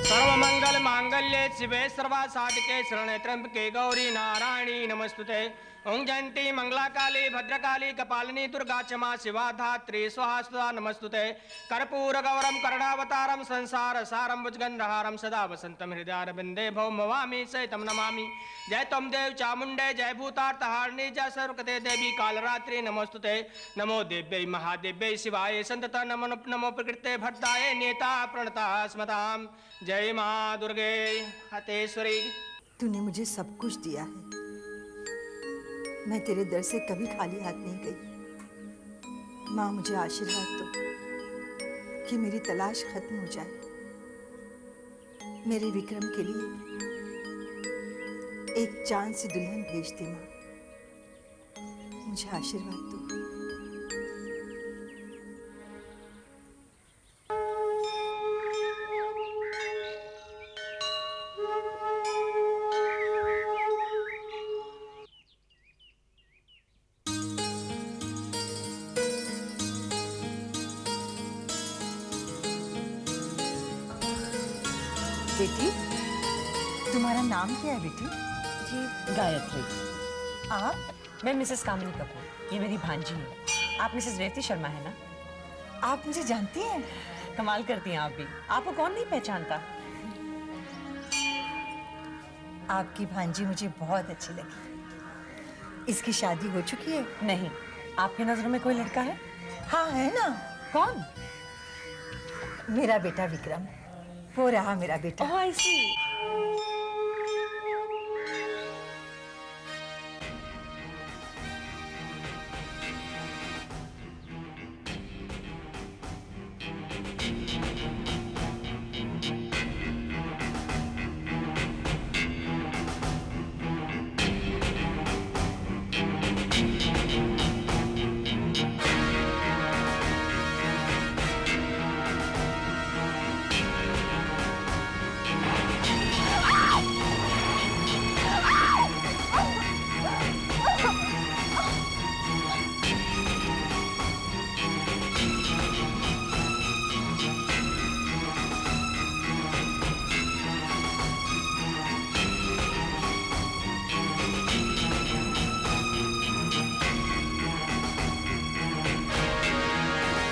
सर्वमंगल मांगल्ये शिवे सर्वासाधिके शरणे त्र्यंबके गौरी नारायणी नमस्तुते। ओं जयंती मंगला काली भद्रकाली कपालिनी दुर्गा क्षमा शिवा धात्री स्वाहा स्वधा नमस्तुते। कर्पूर गौरम करुणावतारम संसार सारम भुजगंधहारम सदा वसंतम हृदयारविंदे भौमवामी सहितम नमामि। जय तम देव चामुंडे जय भूतार्थहारिणी जय सर्वकृते देवी कालरात्रि नमस्तुते। नमो देव्यै महादेव्यै शिवाय संतत नमो प्रकृते भट्टाय नेता प्रणता स्मताम। जय माँ दुर्गे हतेश्वरी। तूने मुझे सब कुछ दिया है, मैं तेरे दर से कभी खाली हाथ नहीं गई। माँ मुझे आशीर्वाद दो कि मेरी तलाश खत्म हो जाए। मेरे विक्रम के लिए एक चांद सी दुल्हन भेज दे माँ, मुझे आशीर्वाद दो। बेटी, तुम्हारा नाम क्या है बेटी? जी गायत्री। आप? मैं मिसेस कामिनी कपूर, ये मेरी भांजी है। आप मिसेस रेवती शर्मा है ना? आप मुझे जानती हैं? कमाल करती हैं आप भी, आपको कौन नहीं पहचानता। आपकी भांजी मुझे बहुत अच्छी लगी। इसकी शादी हो चुकी है? नहीं। आपकी नजरों में कोई लड़का है? हाँ है ना। कौन? मेरा बेटा विक्रम, वो रहा मेरा बेटा। ओह आई सी।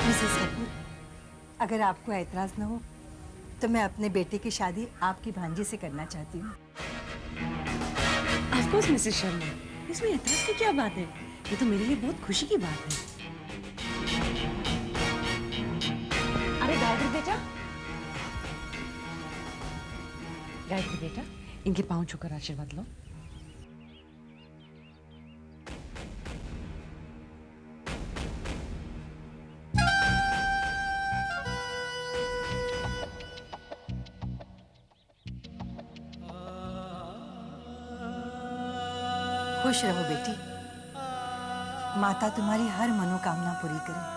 मिसेस कपूर, अगर आपको ऐतराज न हो तो मैं अपने बेटे की शादी आपकी भांजी से करना चाहती हूँ। ऑफ कोर्स मिसेस शर्मा, इसमें ऐतराज की क्या बात है? ये तो मेरे लिए बहुत खुशी की बात है। अरे गायत्री बेटा, गायत्री बेटा, इनके पांव छूकर आशीर्वाद लो। खुश रहो बेटी, माता तुम्हारी हर मनोकामना पूरी करे।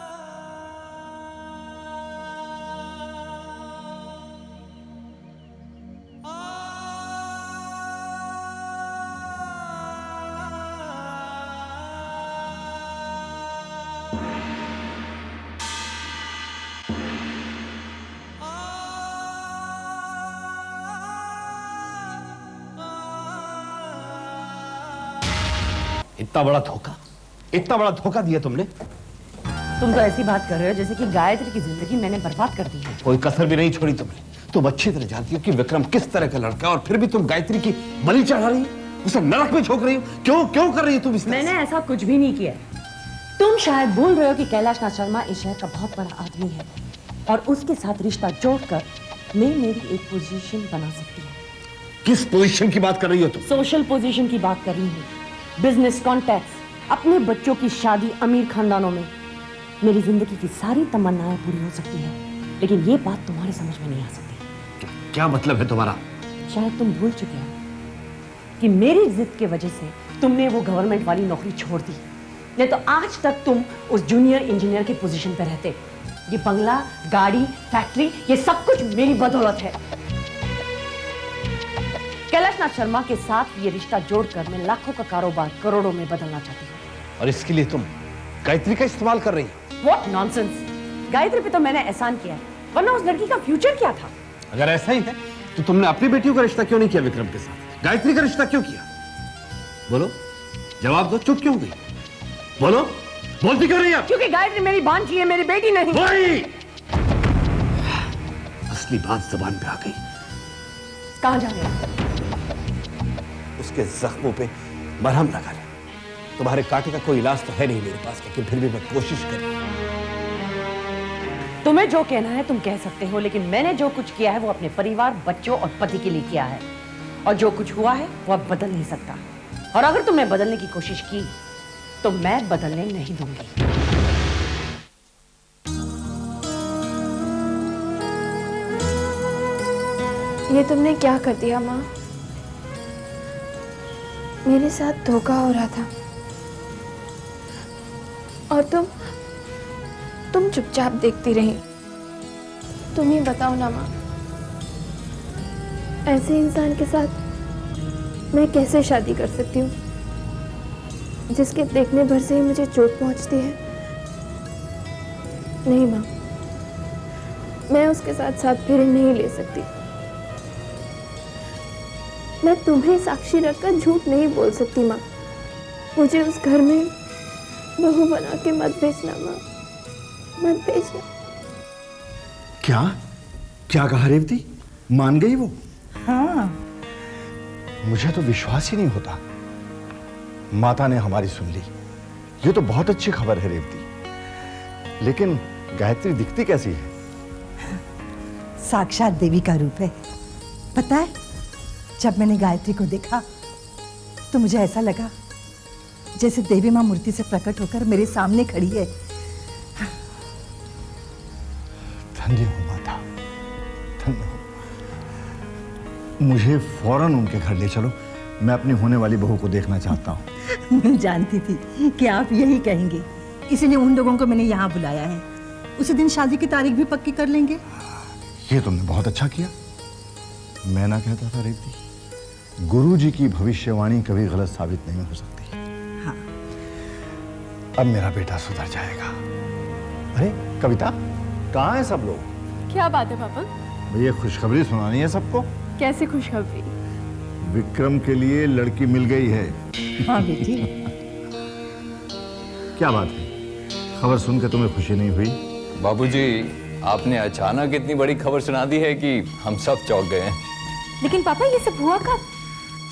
इतना बड़ा धोखा दिया तुमने। तुम तो ऐसी बात कर रहे हो जैसे कि गायत्री की जिंदगी मैंने बर्बाद कर दी है। कोई कसर भी नहीं छोड़ी तुमने। तुम अच्छी तरह जानती हो कि विक्रम किस तरह का लड़का है और फिर भी तुम गायत्री की बलि चढ़ा रही हो, उसे नरक में झोंक रही हो। क्यों कर रही हो तुम इस तरह? मैंने ऐसा कुछ भी नहीं किया। तुम शायद भूल रहे हो कि कैलाश नाथ शर्मा इस शहर का बहुत बड़ा आदमी है और उसके साथ रिश्ता जोड़कर मैं मेरी एक पोजीशन बना सकती हूँ। किस पोजीशन की बात कर रही हो तुम? सोशल पोजीशन की बात कर रही हूँ। बिजनेस कॉन्टैक्ट्स, अपने बच्चों की शादी अमीर खानदानों में। मेरी जिंदगी की सारी तमन्नाएं पूरी हो सकती हैं, लेकिन ये बात तुम्हारे समझ में नहीं आ सकती। क्या मतलब है तुम्हारा? शायद तुम भूल चुके हो कि मेरी जिद के वजह से तुमने वो गवर्नमेंट वाली नौकरी छोड़ दी, नहीं तो आज तक तुम उस जूनियर इंजीनियर की पोजीशन पर रहते। ये बंगला, गाड़ी, फैक्ट्री, ये सब कुछ मेरी बदौलत है। कैलाशनाथ शर्मा के साथ ये रिश्ता जोड़कर मैं लाखों का कारोबार करोड़ों में बदलना चाहती हूँ। और इसके लिए तुम गायत्री का इस्तेमाल कर रही हो? What nonsense! गायत्री पे तो मैंने एहसान किया है, वरना उस लड़की का फ्यूचर क्या था? अगर ऐसा ही है तो तुमने अपनी बेटियों का रिश्ता क्यों नहीं किया विक्रम के साथ? गायत्री का रिश्ता क्यों किया? बोलो, जवाब दो। चुप क्यों गई? बोलो, बोलती क्यों नहीं आप? क्योंकि गायत्री मेरी भांजी है, मेरी बेटी नहीं। वही असली बात जबान पे आ गई। कहाँ जा रहे हैं? उसके जख्मों पे मरहम लगा रहे। तुम्हारे कांटे का कोई इलाज तो है नहीं मेरे पास, लेकिन फिर भी मैं कोशिश कर रहा हूं। तुम्हें जो कहना है तुम कह सकते हो, लेकिन मैंने जो कुछ किया है वो अपने परिवार, बच्चों और पति के लिए किया है, और जो कुछ हुआ है वो अब बदल नहीं सकता। और अगर तुमने बदलने की कोशिश की तो मैं बदलने नहीं दूंगी। ये तुमने क्या कर दिया माँ? मेरे साथ धोखा हो रहा था और तुम चुपचाप देखती रही। तुम ही बताओ ना माँ, ऐसे इंसान के साथ मैं कैसे शादी कर सकती हूँ जिसके देखने भर से ही मुझे चोट पहुँचती है? नहीं माँ, मैं उसके साथ साथ फेरे नहीं ले सकती। मैं तुम्हें साक्षी रखकर झूठ नहीं बोल सकती माँ। मुझे उस घर में बहू बना के मत भेजना माँ, मत भेजना। क्या क्या कहा रेवती? मान गई वो? हाँ। मुझे तो विश्वास ही नहीं होता। माता ने हमारी सुन ली। ये तो बहुत अच्छी खबर है रेवती। लेकिन गायत्री दिखती कैसी है? साक्षात देवी का रूप है। पता है, जब मैंने गायत्री को देखा तो मुझे ऐसा लगा जैसे देवी मां मूर्ति से प्रकट होकर मेरे सामने खड़ी है। धन्य हो माता, धन्य हो। मुझे फौरन उनके घर ले चलो। मैं अपनी होने वाली बहू को देखना चाहता हूँ। मैं जानती थी कि आप यही कहेंगे, इसलिए उन लोगों को मैंने यहाँ बुलाया है। उसी दिन शादी की तारीख भी पक्की कर लेंगे। ये तुमने बहुत अच्छा किया। मैं ना कहता था रेवती, गुरुजी की भविष्यवाणी कभी गलत साबित नहीं हो सकती। हाँ। अब मेरा बेटा सुधर जाएगा। अरे कविता, कहाँ है सब लोग? क्या बात है पापा? भैया खुशखबरी सुनानी है सबको। कैसी खुशखबरी? विक्रम के लिए लड़की मिल गई है। हाँ बेटी। क्या बात है, खबर सुनकर तुम्हें खुशी नहीं हुई? बाबूजी, आपने अचानक इतनी बड़ी खबर सुना दी है कि हम सब चौंक गए हैं। लेकिन पापा ये सब हुआ कब?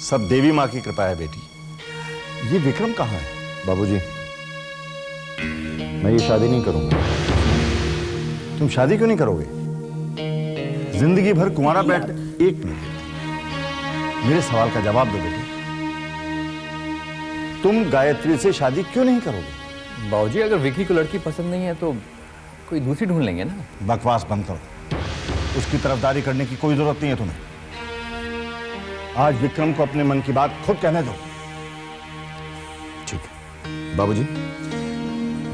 सब देवी माँ की कृपा है बेटी। ये विक्रम कहाँ है? बाबूजी, मैं ये शादी नहीं करूंगा। तुम शादी क्यों नहीं करोगे? जिंदगी भर कुंवारा बैठ। एक मिनट, मेरे सवाल का जवाब दो बेटी। तुम गायत्री से शादी क्यों नहीं करोगे? बाबूजी, अगर विकी को लड़की पसंद नहीं है तो कोई दूसरी ढूंढ लेंगे ना। बकवास बंद करो। उसकी तरफदारी करने की कोई जरूरत नहीं है तुम्हें। आज विक्रम को अपने मन की बात खुद कहने दो। ठीक है बाबूजी,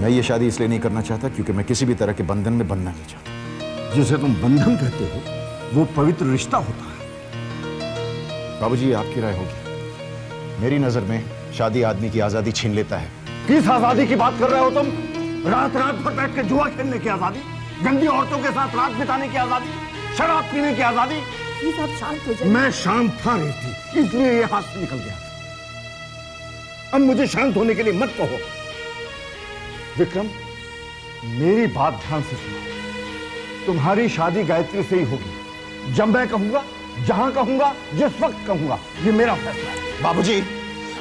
मैं ये शादी इसलिए नहीं करना चाहता क्योंकि मैं किसी भी तरह के बंधन में बंधना नहीं चाहता। जिसे तुम बंधन कहते हो वो पवित्र रिश्ता होता है। बाबूजी, आपकी राय होगी। मेरी नजर में शादी आदमी की आजादी छीन लेता है। किस आजादी की बात कर रहे हो तुम? रात रात भर बैठ के जुआ खेलने की आजादी, गंदी औरतों के साथ रात बिताने की आजादी, शराब पीने की आजादी। प्लीज आप शांत हो जाइए। मैं शांत था रेवती, इसलिए ये हाथ से निकल गया। अब मुझे शांत होने के लिए मत कहो। विक्रम, मेरी बात ध्यान से सुनो। तुम्हारी शादी गायत्री से ही होगी। जब मैं कहूंगा, जहां कहूंगा, जिस वक्त कहूंगा, ये मेरा फैसला है। बाबूजी,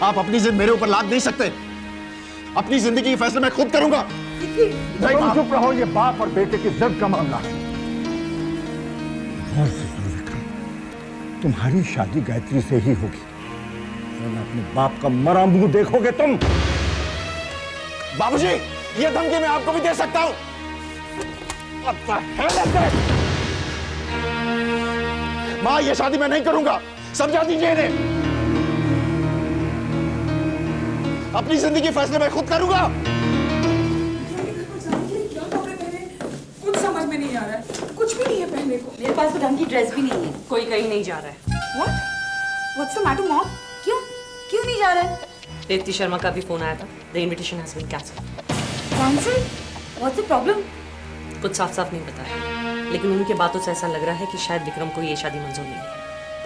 आप अपनी जिद मेरे ऊपर लाद नहीं सकते। अपनी जिंदगी के फैसले मैं खुद करूंगा। तुम चुप रहो, ये बाप और बेटे की जिद का मामला है। गौर से सुनो विक्रम, तुम्हारी शादी गायत्री से ही होगी, वरना अपने बाप का मरा मुंह देखोगे तुम। बाबूजी, ये धमकी मैं आपको भी दे सकता हूं। मां, ये शादी मैं नहीं करूंगा, समझा दीजिए इन्हें। अपनी जिंदगी फैसले मैं खुद करूंगा। कुछ समझ में नहीं आ रहा है, कुछ भी नहीं है पहनने को। मेरे पास तो ढंग की ड्रेस भी नहीं है। कोई कहीं नहीं जा रहा है। What? What's the matter, mom? क्यों क्यों नहीं जा रहे? दीप्ति शर्मा का भी फोन आया था। The invitation has been cancelled. Cancel? What's the problem? कुछ साफ साफ नहीं बताया, लेकिन उनके बातों से ऐसा लग रहा है कि शायद विक्रम को ये शादी मंजूर नहीं है।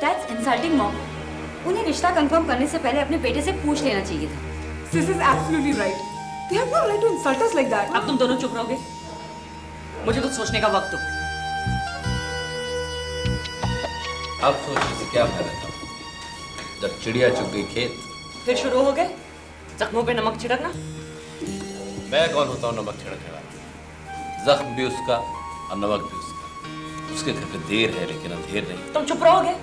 That's insulting, mom. उन्हें रिश्ता कंफर्म करने से पहले अपने बेटे से पूछ लेना चाहिए था। Sis is absolutely right. They have no right to insult us like that. अब तुम दोनों चुप रहोगे? मुझे कुछ सोचने का वक्त दो। अब सोचने से क्या फायदा था जब चिड़िया चुग गई खेत। फिर शुरू हो गए जख्मों पे नमक छिड़कना। मैं कौन होता हूँ नमक छिड़कने वाला? जख्म भी उसका और नमक भी उसका। उसके घर पे देर है लेकिन अंधेर नहीं। तुम चुप रहोगे?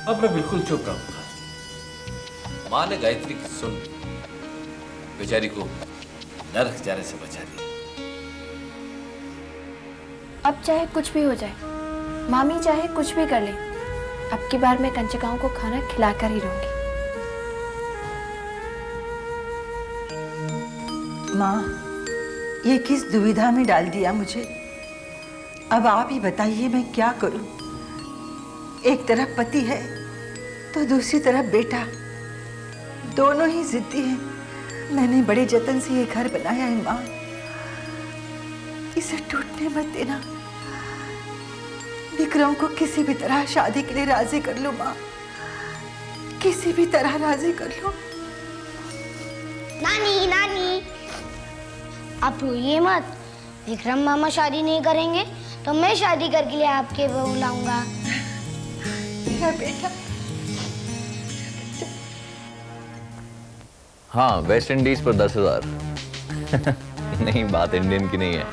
अब मैं बिल्कुल चुप रहूंगा। माँ ने गायत्री की सुन बेचारी को नरक जाने से बचा दिया। अब चाहे कुछ भी हो जाए, मामी चाहे कुछ भी कर ले, अब की बार मैं कंचकाओं को खाना खिलाकर ही रहूंगी। माँ, ये किस दुविधा में डाल दिया मुझे। अब आप ही बताइए मैं क्या करूं। एक तरफ पति है तो दूसरी तरफ बेटा, दोनों ही जिद्दी हैं। मैंने बड़े जतन से ये घर बनाया है माँ, इसे टूटने मत देना। विक्रम को किसी भी तरह शादी के लिए राजी कर लो माँ, किसी भी तरह राजी कर लो। नानी नानी, आप रोइए मत। विक्रम मामा शादी नहीं करेंगे तो मैं शादी करके लिए आपके बहू लाऊंगा। मेरा बेटा। हाँ, वेस्ट इंडीज पर 10,000। नहीं, बात इंडियन की नहीं है।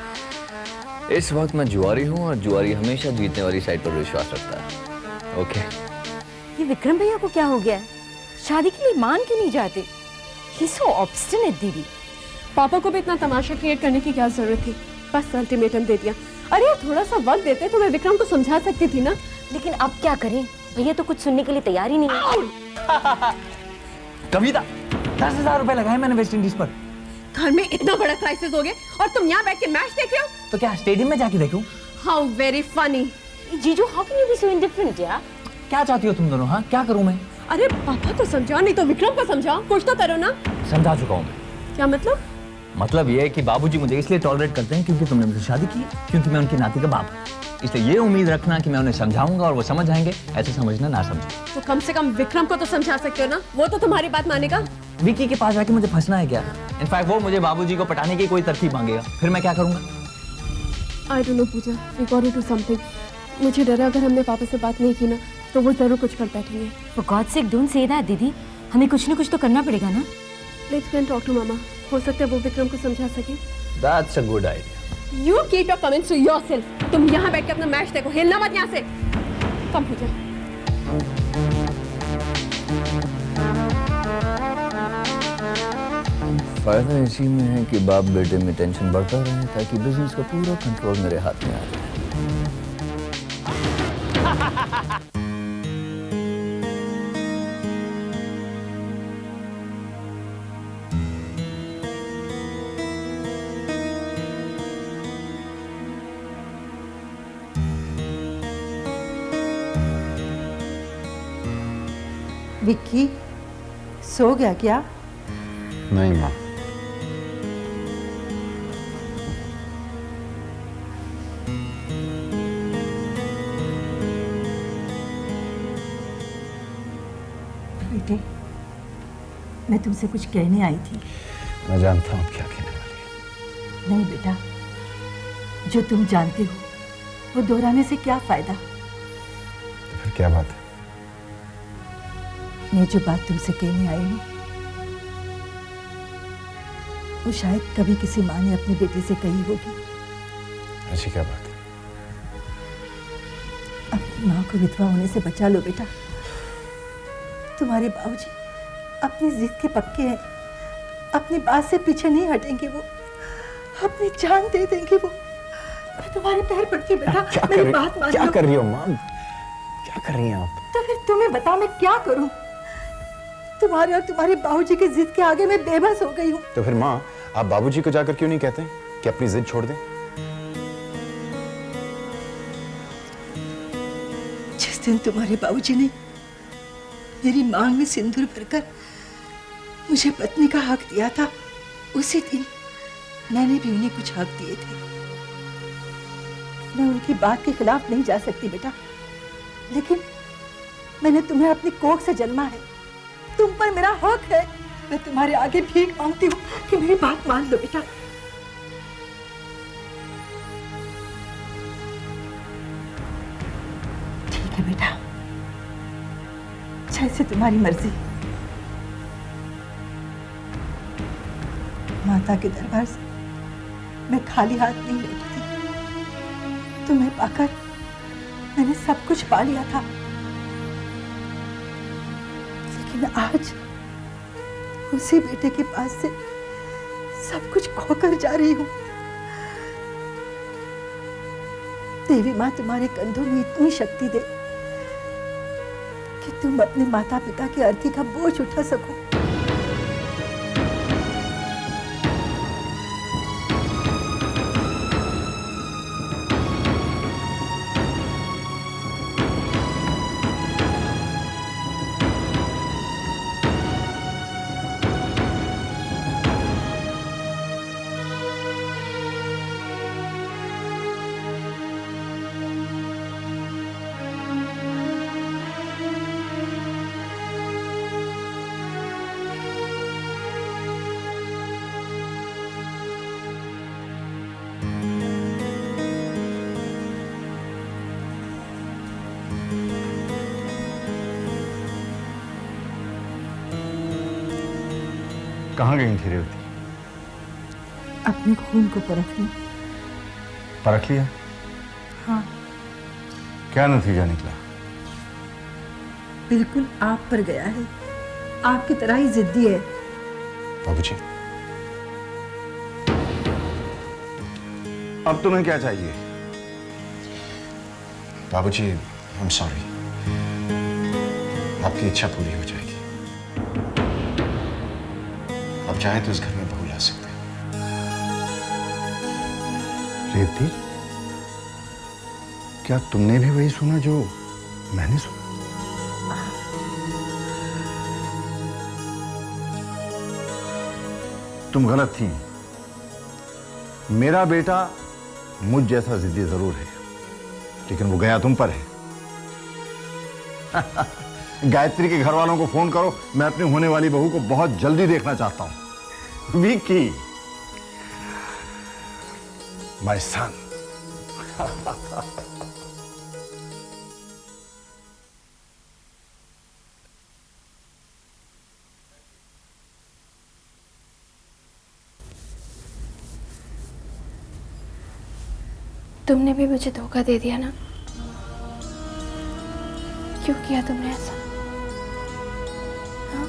इस वक्त मैं जुआरी हूँ और जुआरी हमेशा जीतने वाली साइड पर विश्वास रखता है। ओके। ये विक्रम भैया को क्या हो गया है? शादी के लिए मान क्यों नहीं जाते? He's so obstinate, दीदी। पापा को भी इतना तमाशा क्रिएट करने की क्या जरूरत थी? बस अल्टीमेटम दे दिया। अरे यार थोड़ा सा वक्त देते तो मैं विक्रम को समझा सकती थी ना। लेकिन अब क्या करें? भैया तो कुछ सुनने के लिए तैयार ही नहीं है। कविता, 10,000 रुपए लगाए मैंने वेस्ट इंडीज पर। घर में इतना बड़ा क्राइसिस हो गया और तुम यहाँ बैठ के मैच देख रहे हो? तो क्या स्टेडियम में जाके देखूं? How very funny. जीजू, how can you be so indifferent यार? क्या चाहती हो तुम दोनों? हाँ, क्या करूं मैं? अरे पापा तो समझाओ, नहीं तो विक्रम को समझाओ, कुछ तो करो ना। समझा चुका हूं मैं। क्या मतलब? मतलब ये है कि बाबूजी मुझे इसलिए टॉलरेट करते हैं क्योंकि तुमने मुझसे शादी की, क्योंकि मैं उनकी नाती का बाप हूं। इसलिए ये उम्मीद रखना कि मैं उन्हें समझाऊंगा और वो समझ जाएंगे, ऐसे समझना ना समझे। तो कम से कम विक्रम को तो समझा सकते हो ना, वो तो तुम्हारी बात मानेगा। विकी के पास जाके मुझे फंसना है क्या? इनफैक्ट वो मुझे बाबूजी को पटाने की कोई तरकीब मांगेगा, फिर मैं क्या करूंगा? I don't know Pooja, we got to do something. मुझे डर है अगर हमने पापा से बात नहीं की ना तो वो जरूर कुछ कर बैठेंगे। For God's sake, don't say that, दीदी। हमें कुछ न कुछ तो करना पड़ेगा ना। Let's go and talk to मामा। हो सकता है वो विक्रम को समझा सके। That's a good idea. You keep your comments to yourself. तुम यहाँ बैठ के अपना मैच देखो, हिलना मत यहाँ से। कम पूजा। फायदा इसी में है कि बाप बेटे में टेंशन बढ़ता रहे ताकि बिजनेस का पूरा कंट्रोल मेरे हाथ में आ जाए। विक्की, सो गया क्या? नहीं माँ। बेटे, मैं तुमसे कुछ कहने आई थी। मैं जानता हूँ क्या कहने वाली नहीं बेटा, जो तुम जानते हो वो दोहराने से क्या फायदा। तो फिर क्या बात है? मैं जो बात तुमसे कहने आई हूँ वो शायद कभी किसी माँ ने अपनी बेटी से कही होगी। ऐसी क्या बात है? अपनी माँ को विधवा होने से बचा लो बेटा। तुम्हारे बाबूजी अपनी जिद के पक्के हैं, अपनी बात से पीछे नहीं हटेंगे। वो अपनी जान दे देंगे। वो मैं तुम्हारे पैर पड़ती बेटा, मेरी बात मान लो। क्या कर रही हो माँ? क्या कर रही हैं आप? तो फिर तुम्हें बता मैं क्या करूं? तुम्हारे और तुम्हारे बाबूजी की जिद के आगे मैं बेबस हो गई हूँ। तो फिर माँ, आप बाबूजी को जाकर क्यों नहीं कहते कि अपनी जिद छोड़ दें? जिस दिन तुम्हारे बाबूजी ने मेरी मांग में सिंदूर भरकर मुझे पत्नी का हक दिया था, उसी दिन मैंने भी उन्हें कुछ हक दिए थे। मैं उनकी बात के खिलाफ नहीं जा सकती बेटा, लेकिन मैंने तुम्हें अपनी कोख से जन्मा है, तुम पर मेरा हक है। मैं तुम्हारे आगे भीख मांगती हूँ कि मेरी बात मान लो बेटा। ठीक है बेटा, जैसे तुम्हारी मर्जी। माता के दरबार से मैं खाली हाथ नहीं लौटती। तुम्हें पाकर मैंने सब कुछ पा लिया था, लेकिन आज उसी बेटे के पास से सब कुछ खोकर जा रही हूँ। देवी माँ तुम्हारे कंधों में इतनी शक्ति दे कि तुम अपने माता पिता की अर्थी का बोझ उठा सको। कहाँ गई थी रेवती? अपने खून को परखने। परख लिया? हाँ। क्या नतीजा निकला? बिल्कुल आप पर गया है, आपकी तरह ही जिद्दी है। बाबूजी, अब तुम्हें क्या चाहिए? बाबूजी, आई एम सॉरी, आपकी इच्छा पूरी हो जाएगी। अब चाहे तो इस घर में बहू ला सकते हैं। रेवती, क्या तुमने भी वही सुना जो मैंने सुना? तुम गलत थी। मेरा बेटा मुझ जैसा जिद्दी जरूर है, लेकिन वो गया तुम पर है। गायत्री के घर वालों को फोन करो, मैं अपनी होने वाली बहू को बहुत जल्दी देखना चाहता हूं। Vicky, my son. तुमने भी मुझे धोखा दे दिया ना? क्यों किया तुमने ऐसा? हाँ?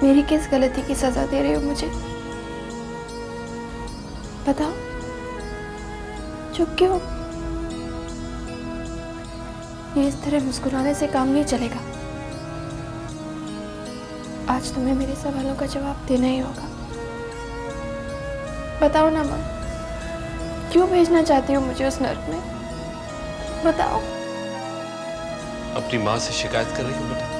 मेरी किस गलती की सजा दे रहे हो मुझे? बताओ। चुप क्यों? ये इस तरह मुस्कुराने से काम नहीं चलेगा। आज तुम्हें मेरे सवालों का जवाब देना ही होगा। बताओ ना माँ, क्यों भेजना चाहती हो मुझे उस नर्क में? बताओ। अपनी माँ से शिकायत कर रही हूँ बेटा?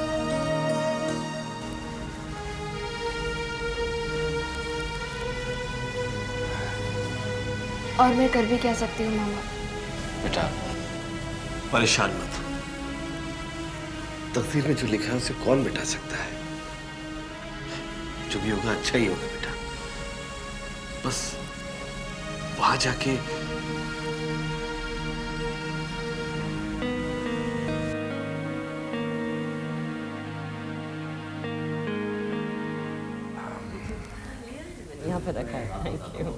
और मैं कर भी क्या सकती हूँ मामा? बेटा परेशान मत हो, तकदीर में जो लिखा है उसे कौन मिटा सकता है? जो भी होगा अच्छा ही होगा बेटा। बस वहां जाके यहाँ पे रखा है। Thank you.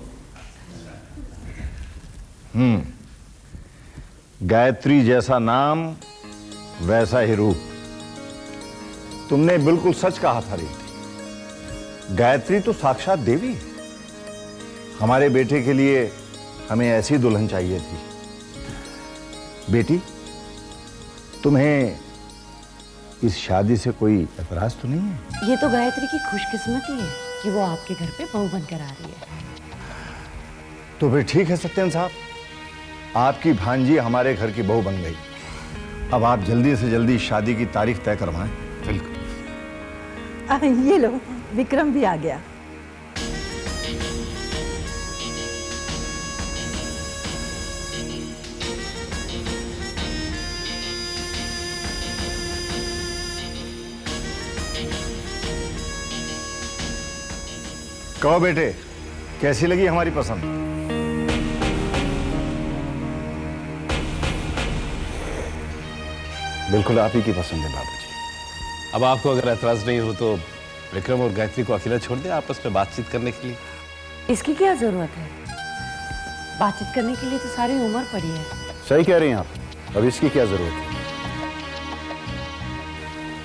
गायत्री जैसा नाम वैसा ही रूप। तुमने बिल्कुल सच कहा था रेवती। गायत्री तो साक्षात देवी है। हमारे बेटे के लिए हमें ऐसी दुल्हन चाहिए थी। बेटी, तुम्हें इस शादी से कोई एतराज तो नहीं है? ये तो गायत्री की खुशकिस्मती है कि वो आपके घर पे बहू बनकर आ रही है। तो फिर ठीक है सत्यन साहब, आपकी भांजी हमारे घर की बहू बन गई। अब आप जल्दी से जल्दी शादी की तारीख तय करवाएं। बिल्कुल। ये लो, विक्रम भी आ गया। कहो बेटे, कैसी लगी हमारी पसंद? बिल्कुल आप ही की पसंद है बाबूजी। अब आपको अगर ऐतराज नहीं हो तो विक्रम और गायत्री को अकेला छोड़ दें आपस में बातचीत करने के लिए। इसकी क्या जरूरत है? बातचीत करने के लिए तो सारी उम्र पड़ी है। सही कह रही हैं आप, अब इसकी क्या जरूरत है?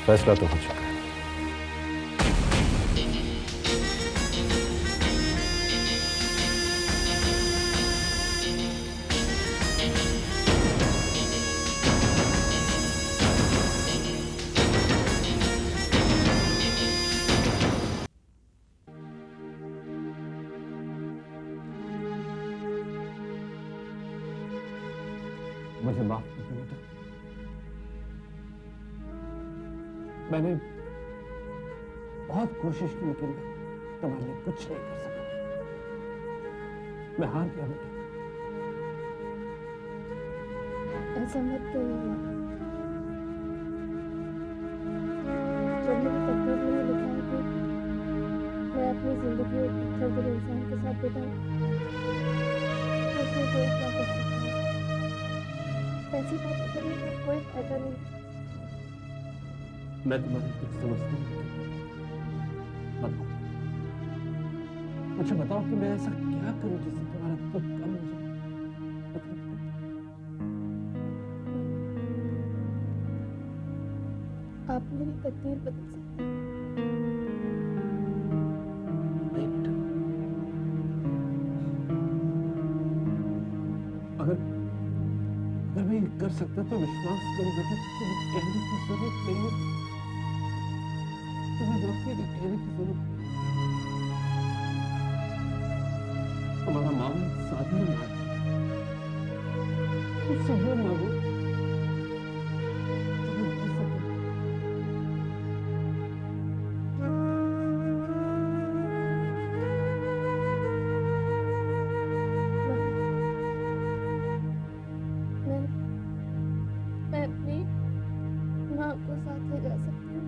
फैसला तो हो चुका है। मुझे माफ कर दो बेटा, मैंने बहुत कोशिश की लेकिन तुम्हारे लिए कुछ नहीं कर सका। मैं हार गया बेटा। ऐसा मत कहिए माँ। जब मेरी तकदीर में लिखा है कि मैं अपनी जिंदगी एक पत्थर दिल इंसान के साथ बिताऊं, तो उसमें कोई क्या कर सकता है? ऐसी बातें करने का कोई फायदा नहीं। मैं तुम्हारी दुख समझता हूँ। बताओ, मुझे बताओ कि मैं ऐसा क्या करूं जिससे तुम्हारा दुख कम हो जाए? आप मेरी तकदीर बदल सकते हैं। नहीं बेटा, अगर मैं ये कर सकता तो विश्वास करो बेटा, तुम्हें कहने की जरूरत नहीं है। तुम्हें वाकई नहीं कहने की जरूरत नहीं। हमारा मामला साधारण है, उससे वो मांगो तुम्हें दे सके। मैं अपनी माँ को साथ ले जा सकती हूँ।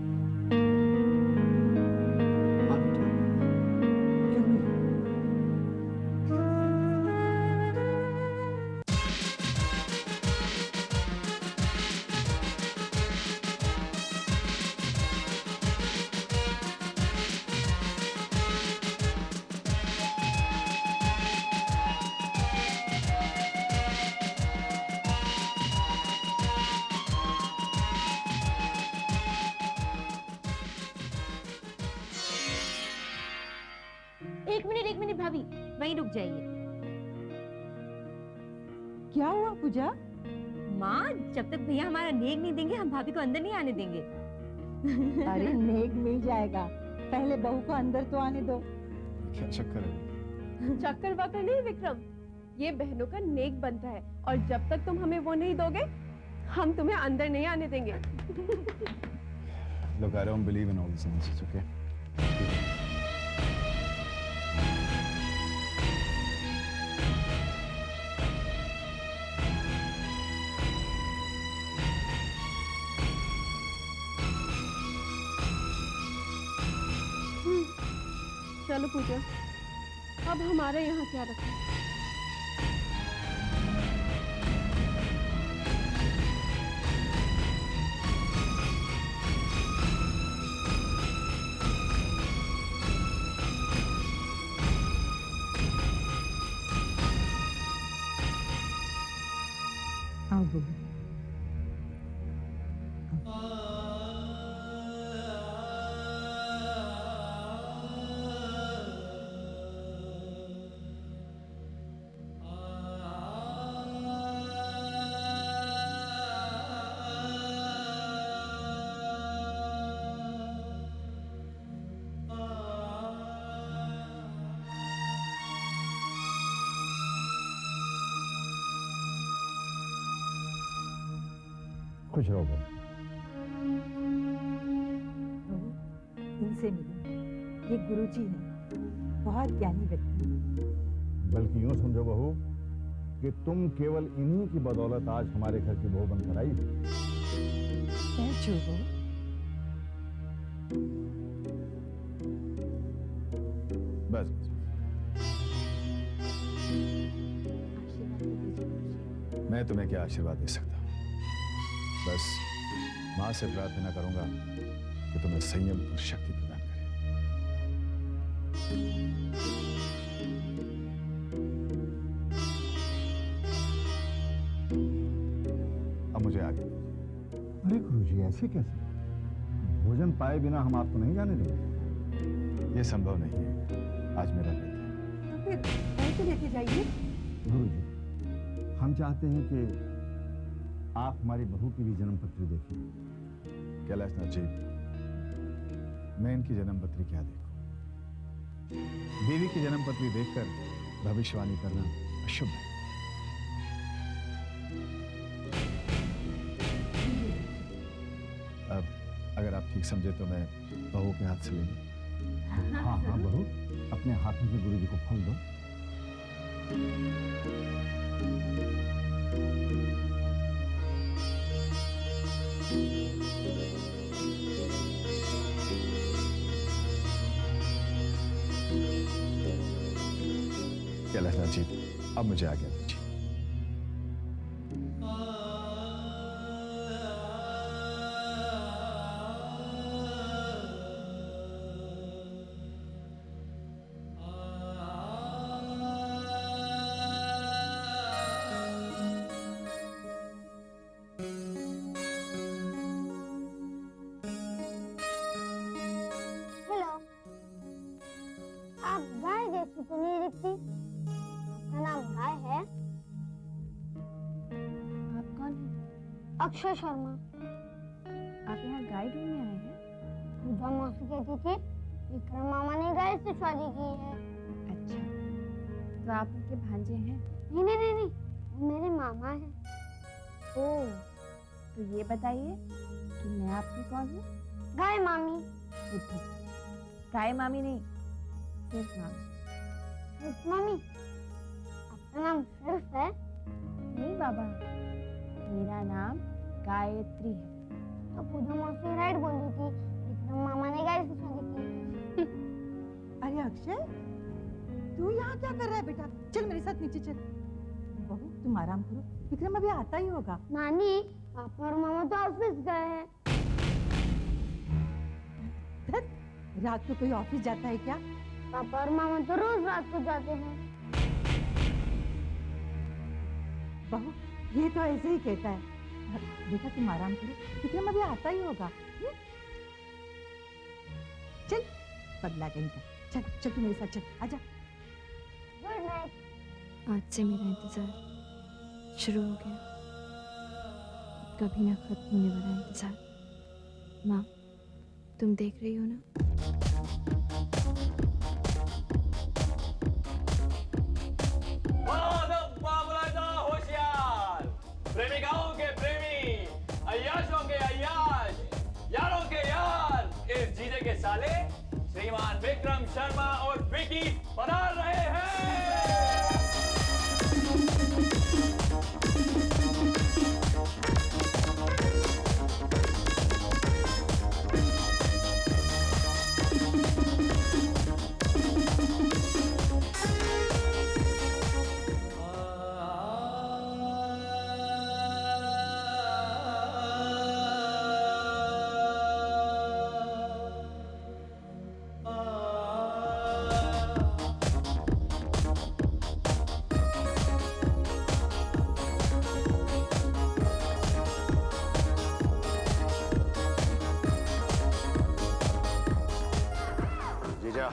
एक मिनट भाभी, वहीं रुक जाइए। क्या हुआ पूजा? माँ, जब तक भैया हमारा नेक नहीं देंगे हम भाभी को अंदर नहीं आने देंगे। अरे नेक मिल जाएगा, पहले बहू को अंदर तो आने दो। क्या चक्कर है? चक्कर वक्कर नहीं विक्रम, ये बहनों का नेक बनता है और जब तक तुम हमें वो नहीं दोगे हम तुम्हें अंदर नहीं आने देंगे। Look, I don't believe in all this nonsense, okay? चलो पूजा, अब हमारे यहाँ क्या रखा? आओ बहू। खुश रहो बहू। इनसे मिलो, ये गुरुजी हैं, बहुत ज्ञानी व्यक्ति हैं। बल्कि यूं समझो बहू कि तुम केवल इन्हीं की बदौलत आज हमारे घर की बहू बनकर आई हो। बैठो बहू। बस मैं तुम्हें क्या आशीर्वाद दे सकता हूं? बस मां से प्रार्थना करूंगा कि तुम्हें संयम और शक्ति प्रदान करे। अब मुझे आगे। अरे गुरुजी ऐसे कैसे? भोजन पाए बिना हम आपको नहीं जाने देंगे। यह संभव नहीं है, आज मेरा व्रत है। तो फिर ऐसे लेके जाइए। गुरुजी, हम चाहते हैं कि आप हमारी बहू की भी जन्म पत्री देखिए। कैलाशनाथ जी, मैं इनकी जन्म पत्री क्या देखूं? देवी की जन्म पत्री देखकर भविष्यवाणी करना अशुभ है। अब अगर आप ठीक समझे तो मैं बहू के हाथ से ले लूं। हाँ हाँ बहू, अपने हाथों से गुरुजी को फल दो। कैलाशनाथ जी, अब मुझे आज्ञा दीजिए। हेलो, आप गाय जैसी तो नहीं दिखती। आपका नाम गाय है? आप कौन हैं? अक्षय शर्मा। आप यहाँ गाय ढूंढने आए हैं? पूजा मौसी कहती थी विक्रम मामा ने गाय से शादी की है। अच्छा, तो आप उनके भांजे हैं? नहीं नहीं नहीं नहीं, वो मेरे मामा हैं। ओह, तो ये बताइए कि मैं आपकी कौन हूँ? गाय मामी। बुद्धू, गाय मामी नहीं, सिर्फ मामी। सिर्फ मामी? आपका नाम सिर्फ है? नहीं बाबा, मेरा नाम गायत्री है। तो पूजा मौसी राइट बोल रही थी, विक्रम मामा ने गाय से शादी की है। अरे अक्षय, तू यहाँ क्या कर रहा है बेटा? चल मेरे साथ नीचे चल। बहू तुम आराम करो, विक्रम अभी आता ही होगा। नानी, पापा और मामा तो ऑफिस गए हैं। रात को कोई ऑफिस जाता है क्या? पापा और मामा तो रोज रात को जाते हैं। बहू ये तो ऐसे ही कहता है। बेटा तुम आराम करो, विक्रम अभी आता ही होगा। चल पगला कहीं का, चल चल तू मेरे साथ चल, आजा। Good night. आज से मेरा इंतजार शुरू हो गया, कभी ना खत्म होने वाला इंतजार। माँ, तुम देख रही हो ना? होशियार, प्रेमिकाओं के प्रेमी, अय्याशों के अय्याश, यारों के यार, इस जीजे के साले श्रीमान विक्रम शर्मा और विकी पधार रहे हैं। जीजा,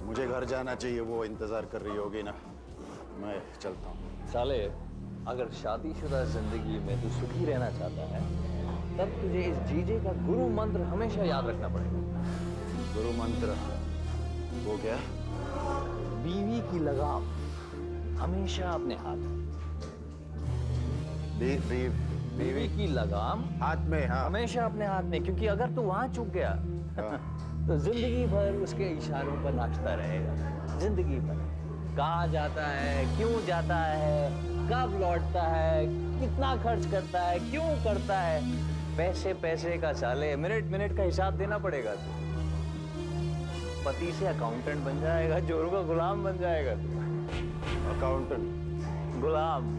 मुझे घर जाना चाहिए, वो इंतजार कर रही होगी ना, मैं चलता हूँ। साले, अगर शादीशुदा जिंदगी में तू सुखी रहना चाहता है, तब तुझे इस जीजे का गुरु मंत्र हमेशा याद रखना पड़ेगा। गुरु मंत्र? वो क्या? बीवी की लगाम हमेशा अपने हाथ। बीवी की लगाम हाथ में, हाँ हमेशा अपने हाथ में, क्योंकि अगर तू वहां चूक गया तो जिंदगी भर उसके इशारों पर नाचता रहेगा। जिंदगी भर कहाँ जाता है, क्यों जाता है, कब लौटता है, कितना खर्च करता है, क्यों करता है, पैसे पैसे का साले, मिनट मिनट का हिसाब देना पड़ेगा तू। पति से अकाउंटेंट बन जाएगा, जोरों का गुलाम बन जाएगा तू। अकाउंटेंट गुलाम।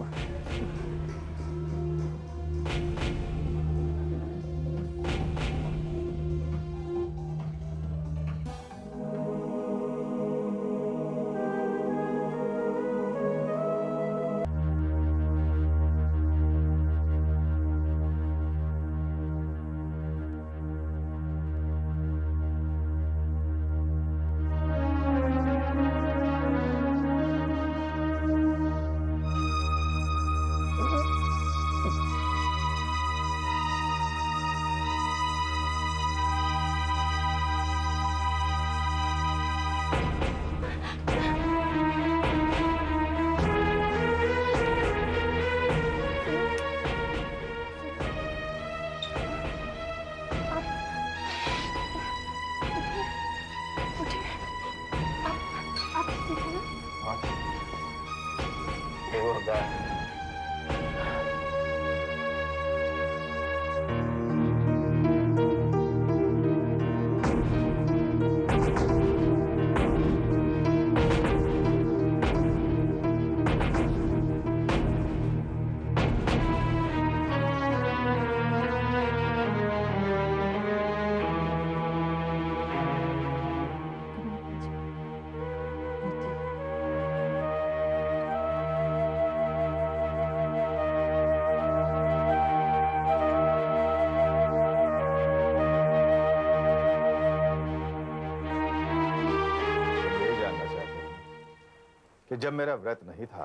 कि जब मेरा व्रत नहीं था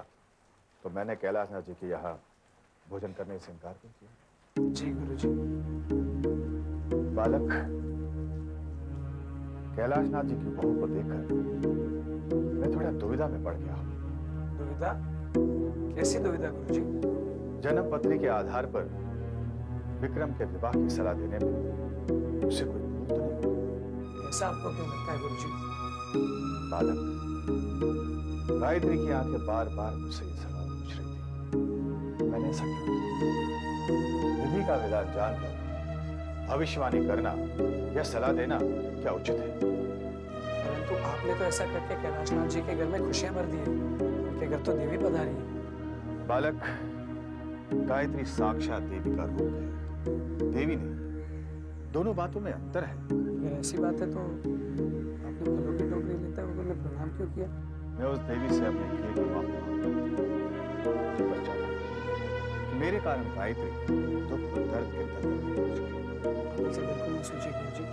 तो मैंने कैलाशनाथ जी के यहाँ भोजन करने से इनकार क्यों किया? जी गुरुजी। बालक, कैलाशनाथ जी की बहू को देखकर मैं थोड़ा दुविधा में पड़ गया हूँ। दुविधा? कैसी दुविधा गुरुजी? जन्म पत्री के आधार पर विक्रम के विवाह की सलाह देने में उसे कोई भूल तो नहीं? ऐसा आपको क्यों लगता है गुरुजी? बालक, गायत्री की आंखें बार बार मुझसे ये सवाल पूछ रही थी, मैंने ऐसा क्यों किया? विधि का विधान जानकर भविष्यवाणी करना या सलाह देना क्या उचित है? परंतु आपने तो ऐसा करके कैलाशनाथ जी के घर में खुशियां भर दी है। उनके घर तो देवी पधारी है। बालक, गायत्री साक्षात देवी का रूप है, देवी नहीं। दोनों बातों में अंतर है। अगर ऐसी बात है तो आपने फलों की टोकरी लेते हुए उन्हें प्रणाम क्यों किया? मैं उस देवी से अपने किए को माफ चाहता हूं। मेरे कारण गायत्री दुख और दर्द के आप ऐसे बिल्कुल नहीं सोचिए गुरुजी,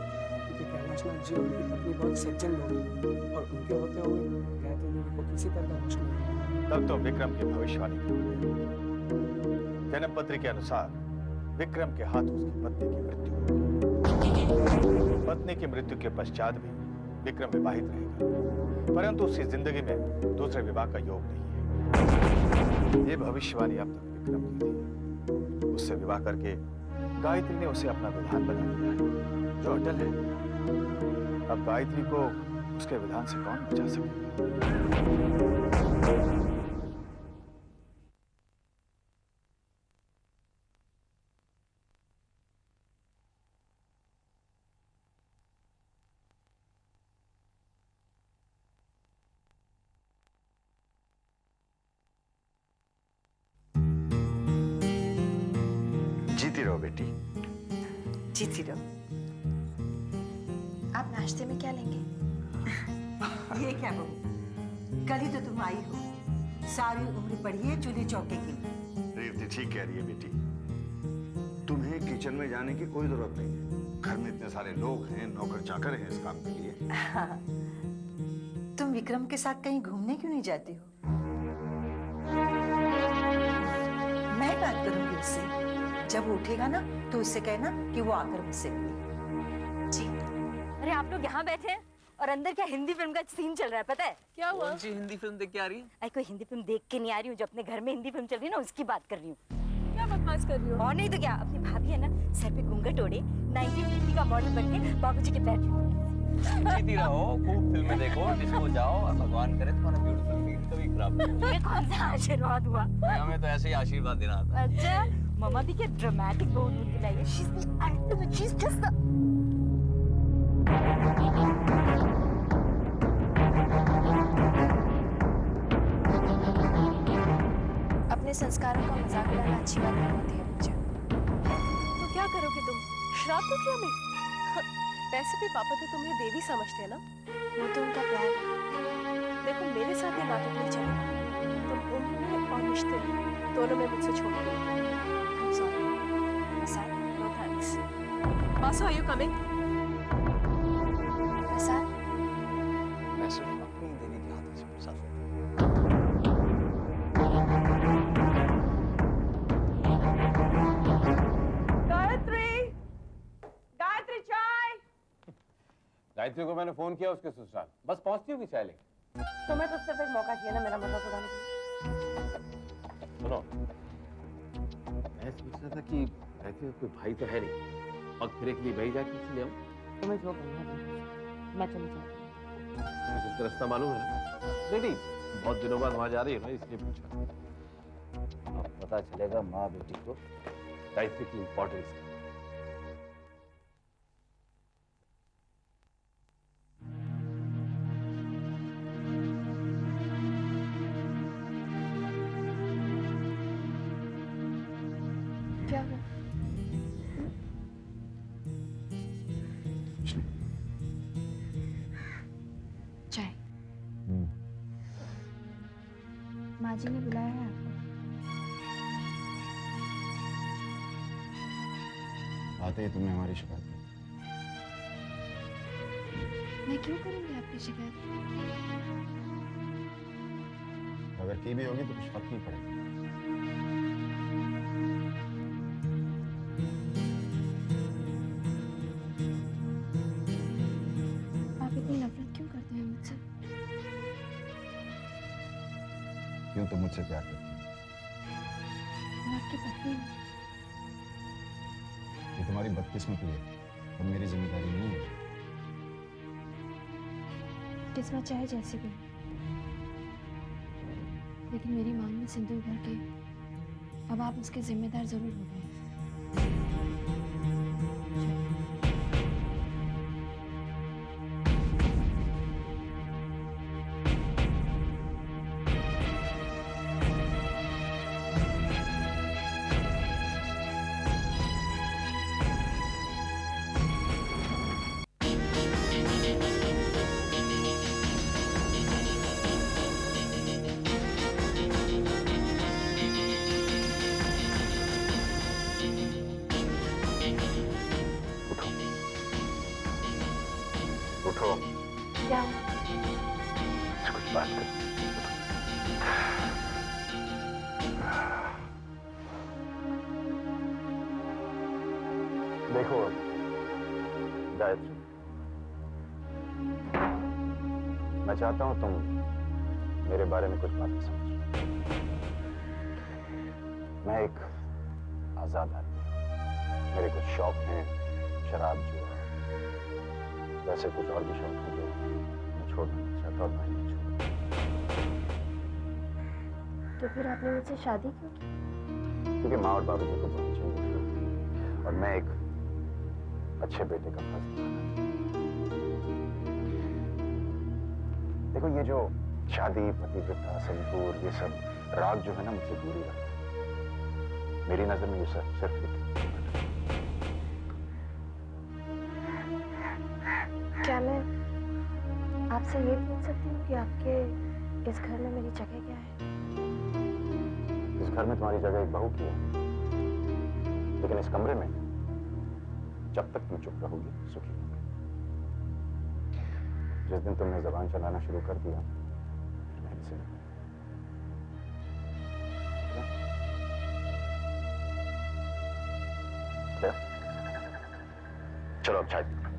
क्योंकि कैलाशनाथ जी और उनकी पत्नी बहुत सज्जन लोग हैं और उनके होते हुए गायत्री देवी को किसी तरह का दोष नहीं। तब तो विक्रम की भविष्यवाणी जन्म पत्री के अनुसार विक्रम के हाथ उसकी पत्नी की मृत्यु होगी। पत्नी की मृत्यु के पश्चात भी विक्रम विवाहित रहेगा, परंतु उसकी जिंदगी में दूसरे विवाह का योग नहीं है। ये भविष्यवाणी अब तक विक्रम की थी। उससे विवाह करके गायत्री ने उसे अपना विधान बना दिया है, जो अटल है। अब गायत्री को उसके विधान से कौन बचा सकेगा? जीती रहो बेटी, जीती रहो। आप नाश्ते में क्या लेंगे? ये क्या बहू, कल ही तो तुम आई हो, सारी उम्र पड़ी है चूल्हे चौके की। रेवती ठीक कह रही है बेटी, तुम्हें किचन में जाने की कोई जरूरत नहीं है। घर में इतने सारे लोग हैं, नौकर चाकर हैं इस काम के लिए। हाँ। तुम विक्रम के साथ कहीं घूमने क्यों नहीं जाती हो? मैं बात करूंगी उससे, जब वो उठेगा ना तो उससे कहना कि वो आकर मुझसे मिले। जी। अरे आप लोग यहाँ बैठे हैं और अंदर क्या हिंदी फिल्म का सीन चल रहा है, पता है? क्या हुआ? कौन सी हिंदी फिल्म देख के आ रही है? अरे कोई हिंदी फिल्म देख के नहीं आ रही हूँ, जो अपने घर में हिंदी फिल्म चल रही है ना उसकी बात कर रही हूँ। क्या बकवास कर रही हो? और नहीं तो क्या, अपनी भाभी है ना, सर पे घूंघट ओढ़े 1950 का मॉडल बन के बाबूजी के पैर जीती रहो, खूब फिल्में देखो, डिस्को जाओ और भगवान करे तुम्हारा ब्यूटीफुल फील कभी खराब ना हो। ये कौन सा आशीर्वाद हुआ? हमें तो ऐसे ही आशीर्वाद देना था। अच्छा, मम्मा भी क्या ड्रामेटिक बहू ढूंढ के लाई है। She's the ultimate, she's just the अपने संस्कारों का मजाक उड़ाना अच्छी बात नहीं होती है मुझे। तो क्या करोगे तुम? श्राप दो क्या हमें? वैसे भी पापा तो तुम्हें देवी समझते हैं ना? वो तो उनका प्यार है। देखो मेरे साथ ये नाटक नहीं चलेगा। तुम उम्र और रिश्ते में दोनों में मुझसे छोड़ दो। I'm sorry. Prasad, no thanks. Basu, are you coming? प्रसाद, मैं सिर्फ अपनी देवी के हाथों से प्रसाद गायत्री चाय। गायत्री को मैंने फोन किया उसके ससुराल, बस पहुंचती होगी चाय लेके। तुम्हें तो सिर्फ एक मौका चाहिए ना मेरा मजाक उड़ाने के लिए। सुनो, मैं सोच रहा था कि गायत्री का कोई भाई तो है नहीं, पग फिरे के लिए भाई जाके इसलिए आऊं। तुम्हें जो करना है मैं चली जाऊंगी। मुझे तो रास्ता मालूम है ना। नहीं, बहुत दिनों बाद वहां जा रही है ना, इसलिए पूछा। अब पता चलेगा माँ बेटी को गायत्री की इम्पोर्टेंस। क्या हुआ? चाय। माँ जी ने बुलाया है आपको। आते ही तुमने हमारी शिकायत की। मैं क्यों करूंगी आपकी शिकायत? अगर की भी होगी तो कुछ फर्क नहीं पड़ेगा। आप इतनी नफरत क्यों करते हैं मुझसे? क्यों तुम मुझसे प्यार करती हो? मैं आपकी पत्नी हूँ। ये तुम्हारी बदकिस्मती है, अब मेरी जिम्मेदारी नहीं है। किस्मत चाहे जैसी भी, लेकिन मेरी मांग में सिंदूर भर के अब आप उसके जिम्मेदार जरूर हो गए। उठो। क्या? कुछ बात कर। देखो गायत्री, मैं चाहता हूं तुम मेरे बारे में कुछ बातें समझो। मैं एक आजाद आदमी हूं। मेरे कुछ शौक हैं, शराब, जुआ, वैसे कुछ और भी शौक हैं जो मैं छोड़ना नहीं चाहता और मैं नहीं छोड़ूंगा। तो फिर आपने मुझसे शादी क्यों की? क्योंकि माँ और बाबूजी को बहुत चाहिए और मैं एक अच्छे बेटे का फर्ज निभाना। देखो ये जो शादी, पतिव्रता, सिंदूर, ये सब राग जो है ना, मुझसे दूरी रखता है। मेरी नजर में ये सब सिर्फ एक क्या मैं आपसे ये पूछ सकती हूँ कि आपके इस घर में मेरी जगह क्या है? इस घर में तुम्हारी जगह एक बहू की है, लेकिन इस कमरे में जब तक तुम चुप रहोगी सुखी होगी। जिस दिन तुमने जबान चलाना शुरू कर दिया, मैं भी सुन। चलो अब चाय पीते हैं।